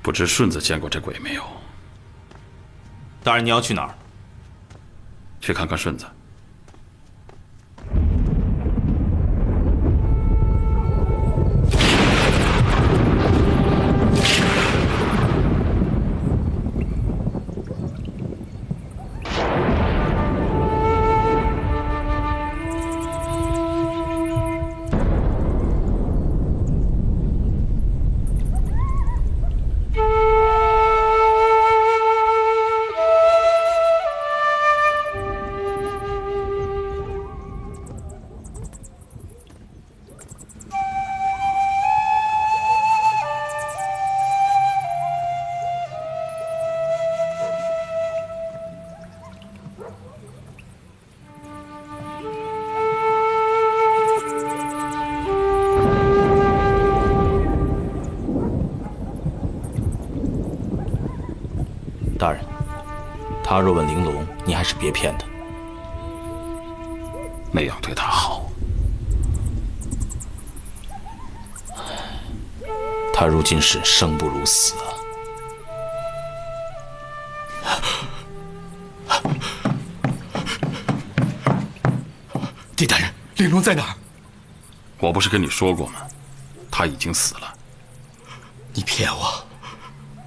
不知顺子见过这鬼没有？大人，你要去哪儿？去看看顺子。大人，他若问玲珑，你还是别骗他。那样对他好。他如今是生不如死啊！狄大人，玲珑在哪儿？我不是跟你说过吗？他已经死了。你骗我！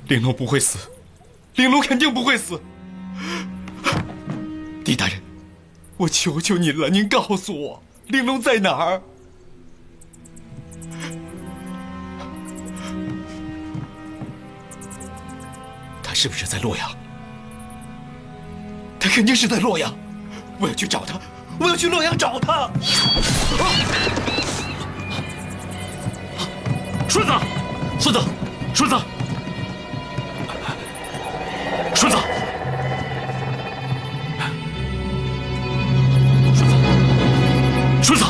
玲珑不会死，玲珑肯定不会死。狄大人，我求求您了，您告诉我，玲珑在哪儿？他是不是在洛阳？他肯定是在洛阳，我要去找他，我要去洛阳找他。顺子，顺子，顺子，顺子，顺子，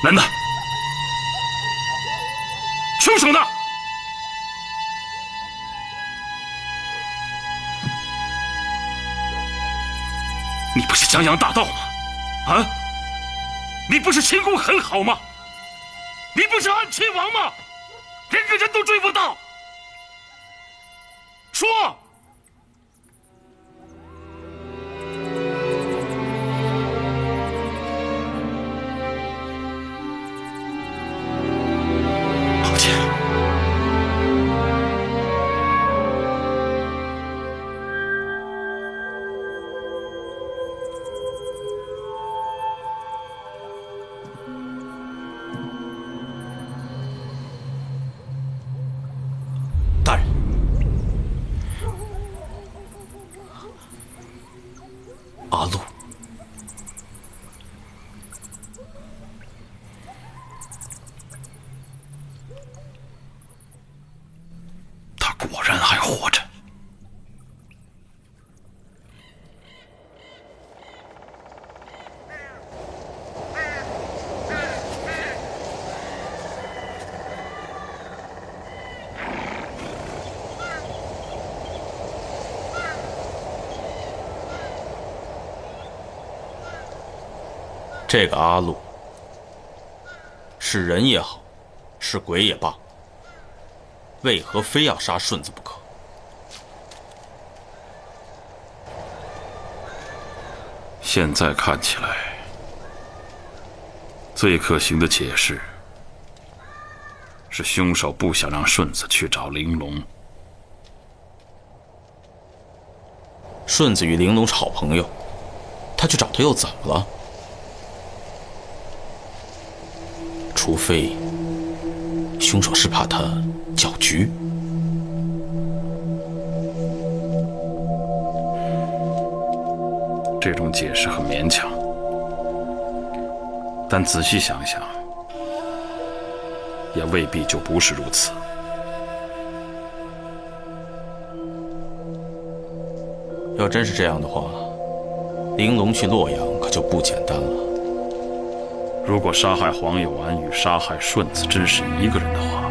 男的，凶手呢？你不是江洋大盗吗？啊？你不是轻功很好吗？你不是安亲王吗？连个人都追不到，说！这个阿禄，是人也好，是鬼也罢，为何非要杀顺子不可？现在看起来，最可行的解释是凶手不想让顺子去找玲珑。顺子与玲珑是好朋友，他去找他又怎么了？除非凶手是怕他搅局。这种解释很勉强，但仔细想想，也未必就不是如此。要真是这样的话，玲珑去洛阳可就不简单了。如果杀害黄有安与杀害顺子真是一个人的话，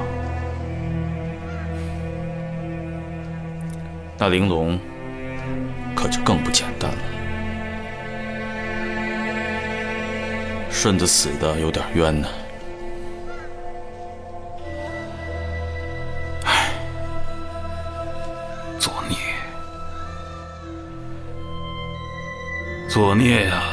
那玲珑可就更不简单了。顺子死的有点冤呢。唉，作孽，作孽呀！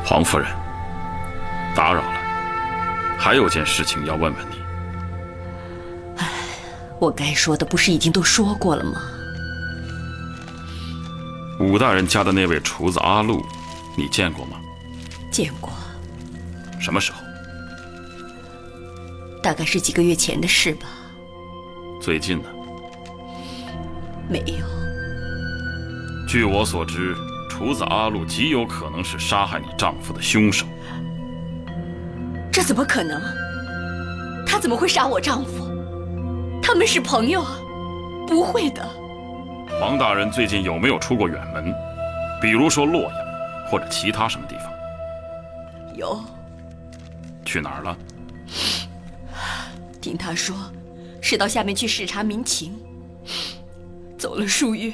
黄夫人，打扰了，还有件事情要问问你。我该说的不是已经都说过了吗？武大人家的那位厨子阿禄，你见过吗？见过。什么时候？大概是几个月前的事吧。最近呢？没有。据我所知，厨子阿禄极有可能是杀害你丈夫的凶手。这怎么可能？他怎么会杀我丈夫？他们是朋友啊，不会的。黄大人最近有没有出过远门？比如说洛阳，或者其他什么地方？有。去哪儿了？听他说，是到下面去视察民情。走了数月，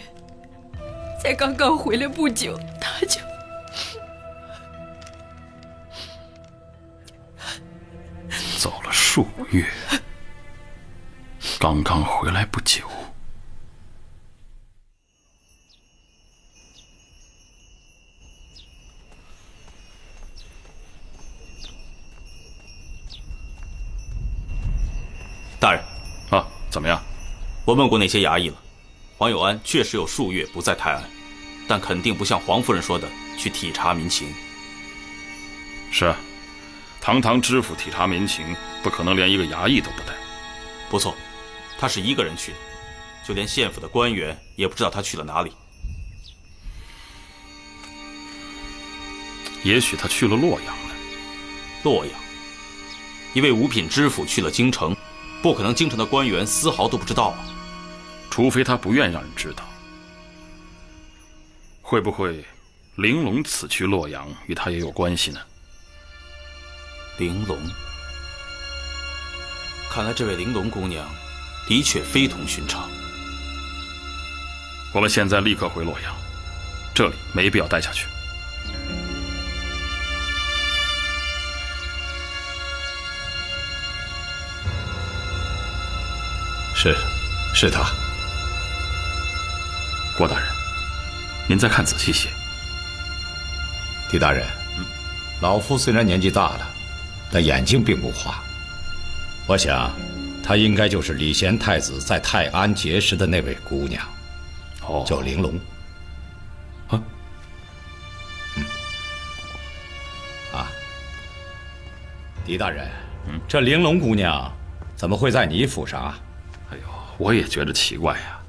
才刚刚回来不久，他就……走了数月，刚刚回来不久。大人，啊，怎么样？我问过那些衙役了，黄有安确实有数月不在泰安，但肯定不像黄夫人说的去体察民情。是啊，堂堂知府体察民情，不可能连一个衙役都不带。不错，他是一个人去的，就连县府的官员也不知道他去了哪里。也许他去了洛阳呢。洛阳，一位五品知府去了京城，不可能京城的官员丝毫都不知道啊。除非他不愿让人知道。会不会玲珑此去洛阳与他也有关系呢？玲珑，看来这位玲珑姑娘的确非同寻常。我们现在立刻回洛阳，这里没必要待下去。是他。郭大人，您再看仔细些。狄大人，老夫虽然年纪大了，但眼睛并不花。我想，她应该就是礼贤太子在泰安结识的那位姑娘，叫玲珑。狄大人，这玲珑姑娘怎么会在你府上啊？哎呦，我也觉得奇怪呀。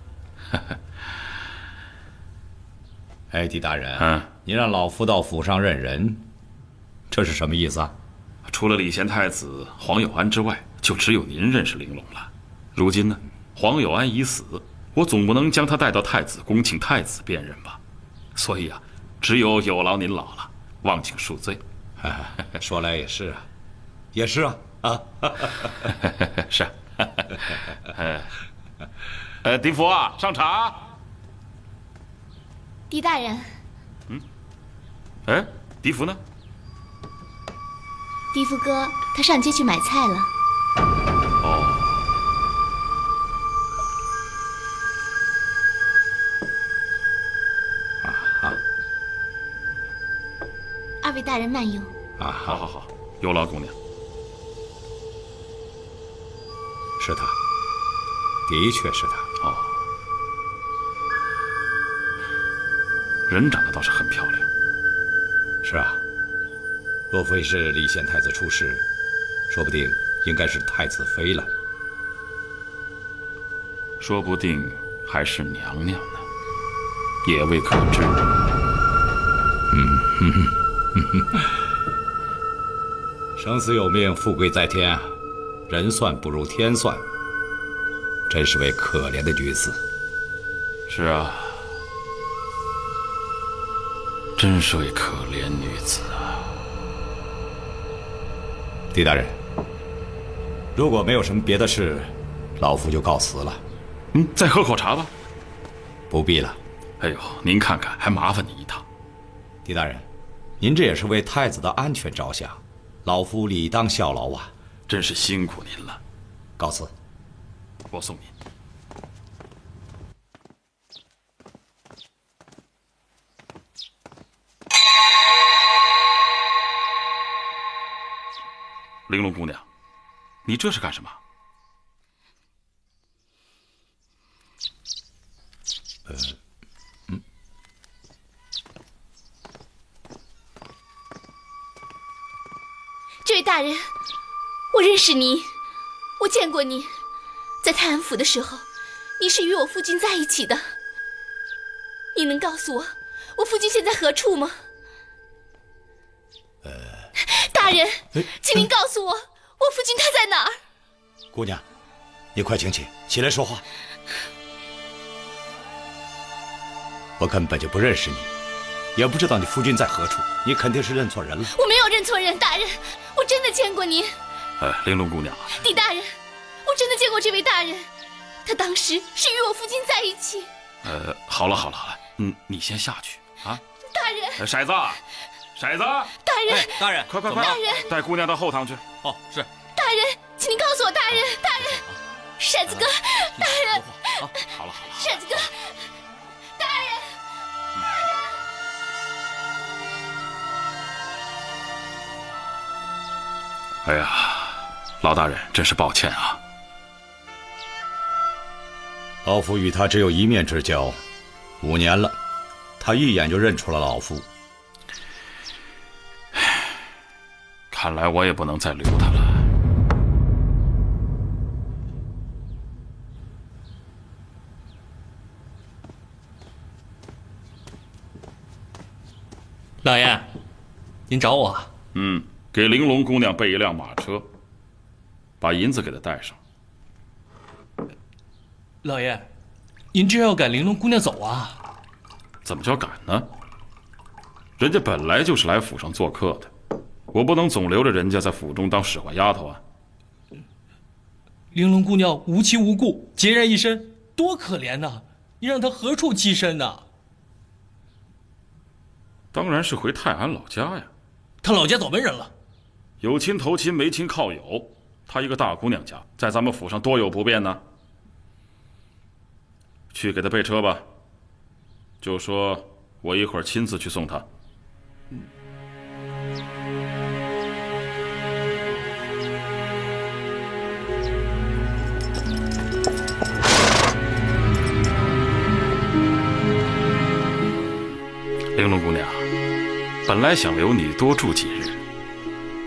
哎，狄大人，你让老夫到府上认人，这是什么意思啊？除了礼贤太子黄有安之外，就只有您认识玲珑了。如今呢，黄有安已死，我总不能将他带到太子宫请太子辨认吧？所以啊，只有劳您老了，望请恕罪。说来也是啊，也是啊，是啊。狄福啊，上茶。狄大人。狄福呢？狄福哥，他上街去买菜了。哦。二位大人慢用。好，有劳姑娘。是他，的确是他。哦，人长得倒是很漂亮。是啊，若非是礼贤太子出事，说不定应该是太子妃了。说不定还是娘娘呢，也未可知。生死有命，富贵在天，人算不如天算，真是位可怜的女子。是啊，真是位可怜女子啊。狄大人，如果没有什么别的事，老夫就告辞了。再喝口茶吧。不必了。哎呦，您看看，还麻烦你一趟。狄大人，您这也是为太子的安全着想，老夫理当效劳啊。真是辛苦您了。告辞。我送您。玲珑姑娘，你这是干什么？这位大人，我认识你，我见过你，在泰安府的时候，你是与我夫君在一起的。你能告诉我，我夫君现在何处吗？大人，请您告诉我，我夫君他在哪儿？姑娘，你快请起，起来说话。我根本就不认识你，也不知道你夫君在何处，你肯定是认错人了。我没有认错人，大人，我真的见过您。玲珑姑娘，狄大人，我真的见过这位大人，他当时是与我夫君在一起。好了，你先下去啊。大人，骰子，大人，大人，快，大人，带姑娘到后堂去。哦，是。大人，请您告诉我，大人，骰子哥，大人，好了，骰子哥，大人。哎呀，老大人，真是抱歉啊。老夫与他只有一面之交，5年了，他一眼就认出了老夫。看来我也不能再留他了。老爷，您找我？给玲珑姑娘备一辆马车，把银子给她带上。老爷，您这要赶玲珑姑娘走啊？怎么叫赶呢？人家本来就是来府上做客的，我不能总留着人家在府中当使唤丫头啊。玲珑姑娘无妻无故，孑然一身，多可怜呐！你让她何处栖身呢？当然是回泰安老家呀。她老家走门人了。有亲投亲，没亲靠友。她一个大姑娘家，在咱们府上多有不便呢。去给她备车吧，就说我一会儿亲自去送她。玲珑姑娘，本来想留你多住几日，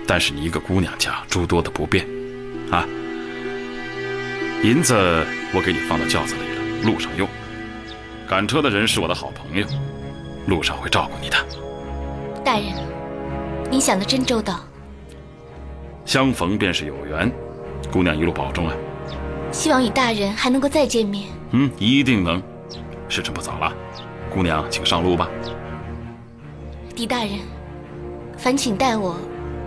但是你一个姑娘家，诸多的不便，啊，银子我给你放到轿子里了，路上用。赶车的人是我的好朋友，路上会照顾你的。大人，您想的真周到。相逢便是有缘，姑娘一路保重啊。希望与大人还能够再见面。一定能。时辰不早了，姑娘请上路吧。狄大人，烦请代我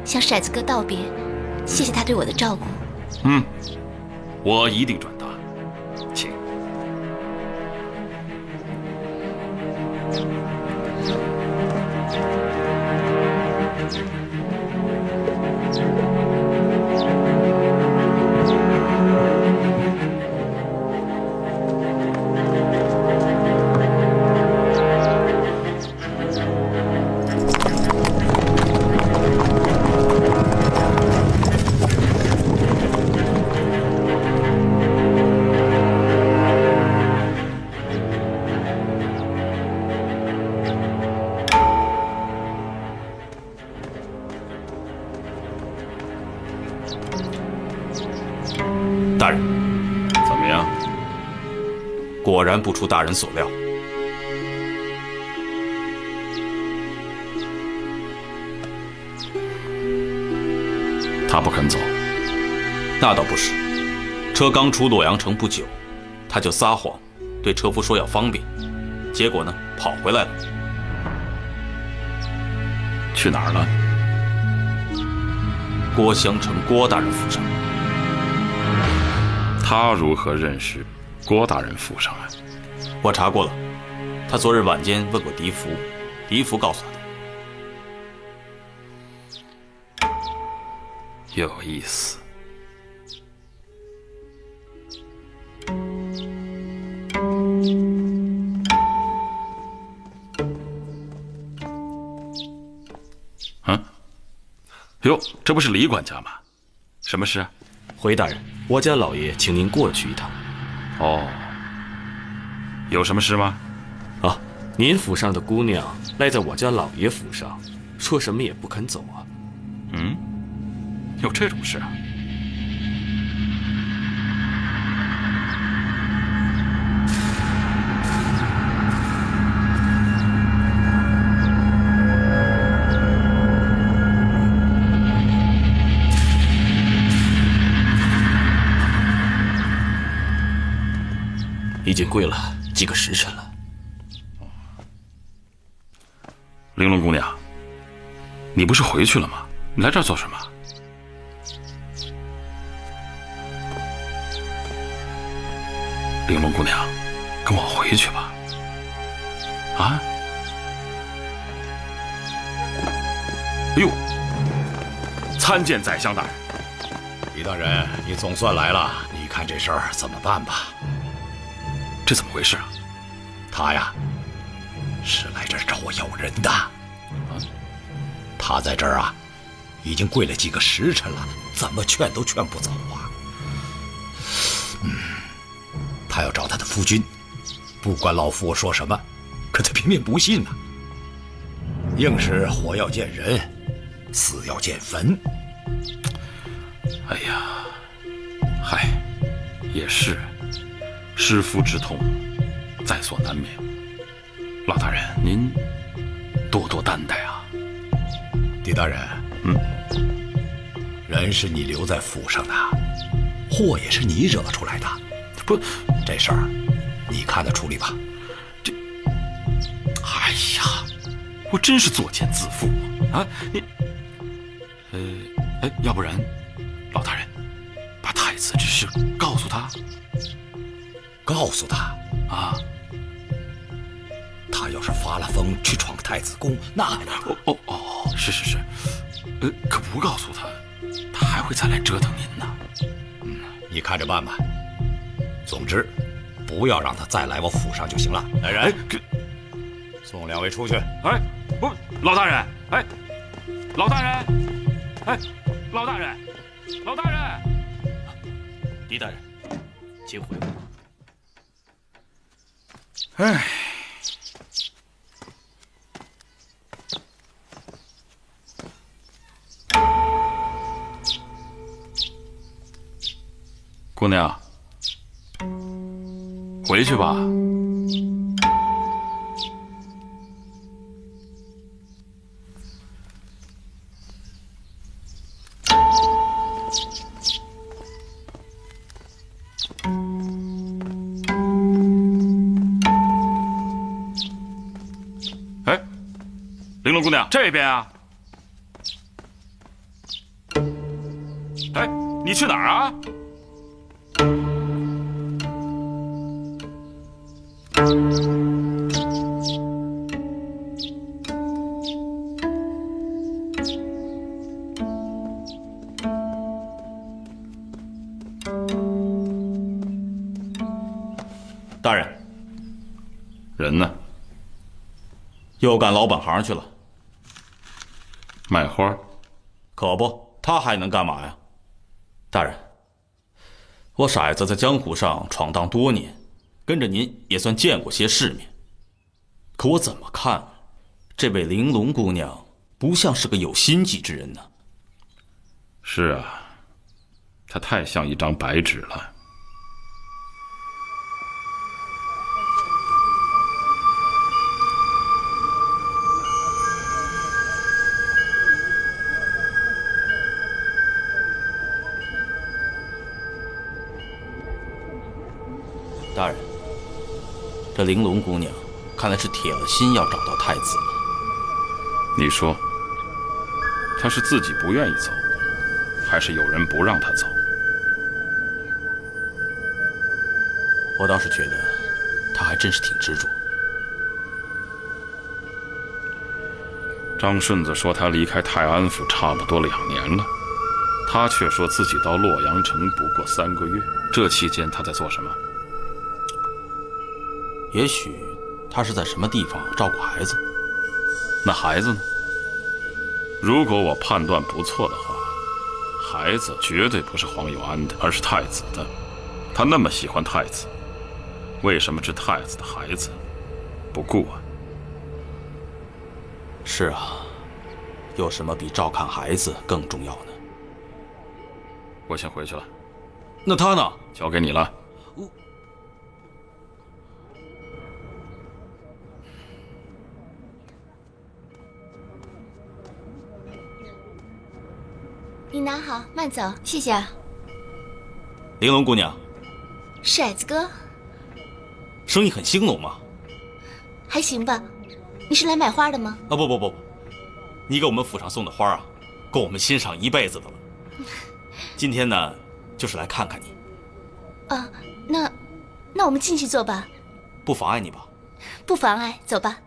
向骰子哥道别，谢谢他对我的照顾。我一定转达，请。大人，怎么样？果然不出大人所料。他不肯走？那倒不是，车刚出洛阳城不久，他就撒谎，对车夫说要方便，结果呢，跑回来了。去哪儿了？郭襄城郭大人府上。他如何认识郭大人府上啊？我查过了，他昨日晚间问过狄福，狄福告诉他的。有意思。哟，这不是李管家吗？什么事啊？回大人，我家老爷请您过去一趟。哦，有什么事吗？啊，您府上的姑娘赖在我家老爷府上，说什么也不肯走啊。有这种事啊？已经跪了几个时辰了。玲珑姑娘，你不是回去了吗？你来这儿做什么？玲珑姑娘，跟我回去吧。啊？哎呦！参见宰相大人。狄大人，你总算来了，你看这事儿怎么办吧？这怎么回事啊？他呀，是来这儿找我要人的。他在这儿啊，已经跪了几个时辰了，怎么劝都劝不走啊。他要找他的夫君，不管老夫我说什么，可他偏偏不信呐。硬是活要见人，死要见坟。哎呀，嗨，也是，失夫之痛，在所难免。老大人，您多多担待啊。狄大人，人是你留在府上的，祸也是你惹出来的。不，这事儿你看着处理吧。哎呀，我真是作茧自缚啊！你，要不然，老大人，把太子之事告诉他。告诉他啊？他要是发了疯去闯太子宫，那还能……是，可不告诉他，他还会再来折腾您呢。你看着办吧。总之，不要让他再来我府上就行了。来人，送两位出去。不，老大人，老大人，老大人，老大人，狄大人，请回。姑娘，回去吧。姑娘，这边啊！哎，你去哪儿啊？大人，人呢？又干老本行去了。卖花？可不，他还能干嘛呀？大人，我骰子在江湖上闯荡多年，跟着您也算见过些世面。可我怎么看，这位玲珑姑娘不像是个有心计之人呢。是啊，她太像一张白纸了。大人，这玲珑姑娘看来是铁了心要找到太子了。你说，她是自己不愿意走，还是有人不让她走？我倒是觉得，她还真是挺执着。张顺子说他离开泰安府差不多2年了，他却说自己到洛阳城不过3个月。这期间他在做什么？也许他是在什么地方照顾孩子。那孩子呢？如果我判断不错的话，孩子绝对不是黄有安的，而是太子的。他那么喜欢太子，为什么是太子的孩子不顾啊？是啊，有什么比照看孩子更重要呢？我先回去了。那他呢？交给你了。你拿好，慢走，谢谢啊。玲珑姑娘，骰子哥，生意很兴隆吗？还行吧。你是来买花的吗？啊，不，你给我们府上送的花啊，够我们欣赏一辈子的了。今天呢，就是来看看你。啊，那我们进去坐吧。不妨碍你吧？不妨碍，走吧。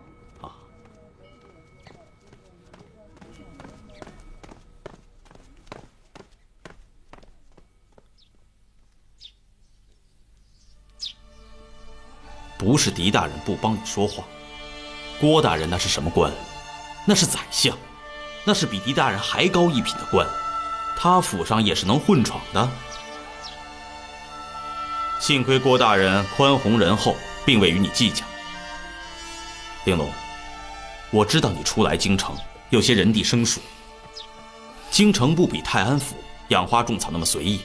不是狄大人不帮你说话，郭大人那是什么官？那是宰相，那是比狄大人还高一品的官，他府上也是能混闯的。幸亏郭大人宽宏仁厚，并未与你计较。玲珑，我知道你初来京城，有些人地生疏。京城不比泰安府养花种草那么随意，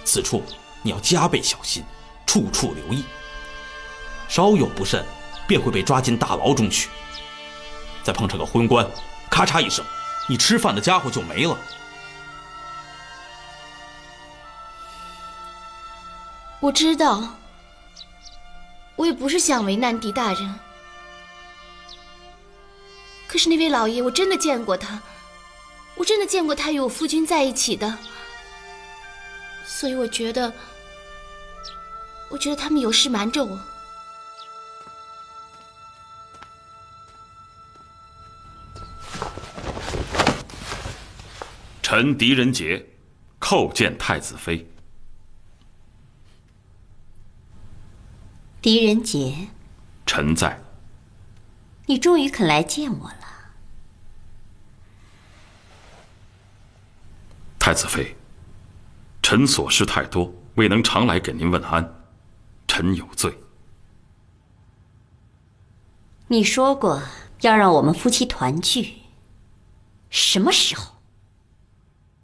此处你要加倍小心，处处留意。稍有不慎，便会被抓进大牢中去。再碰上个昏官，咔嚓一声，你吃饭的家伙就没了。我知道，我也不是想为难狄大人。可是那位老爷，我真的见过他，我真的见过他与我夫君在一起的，所以我觉得他们有事瞒着我。臣狄仁杰叩见太子妃。狄仁杰，臣在。你终于肯来见我了。太子妃，臣所事太多，未能常来给您问安，臣有罪。你说过要让我们夫妻团聚，什么时候？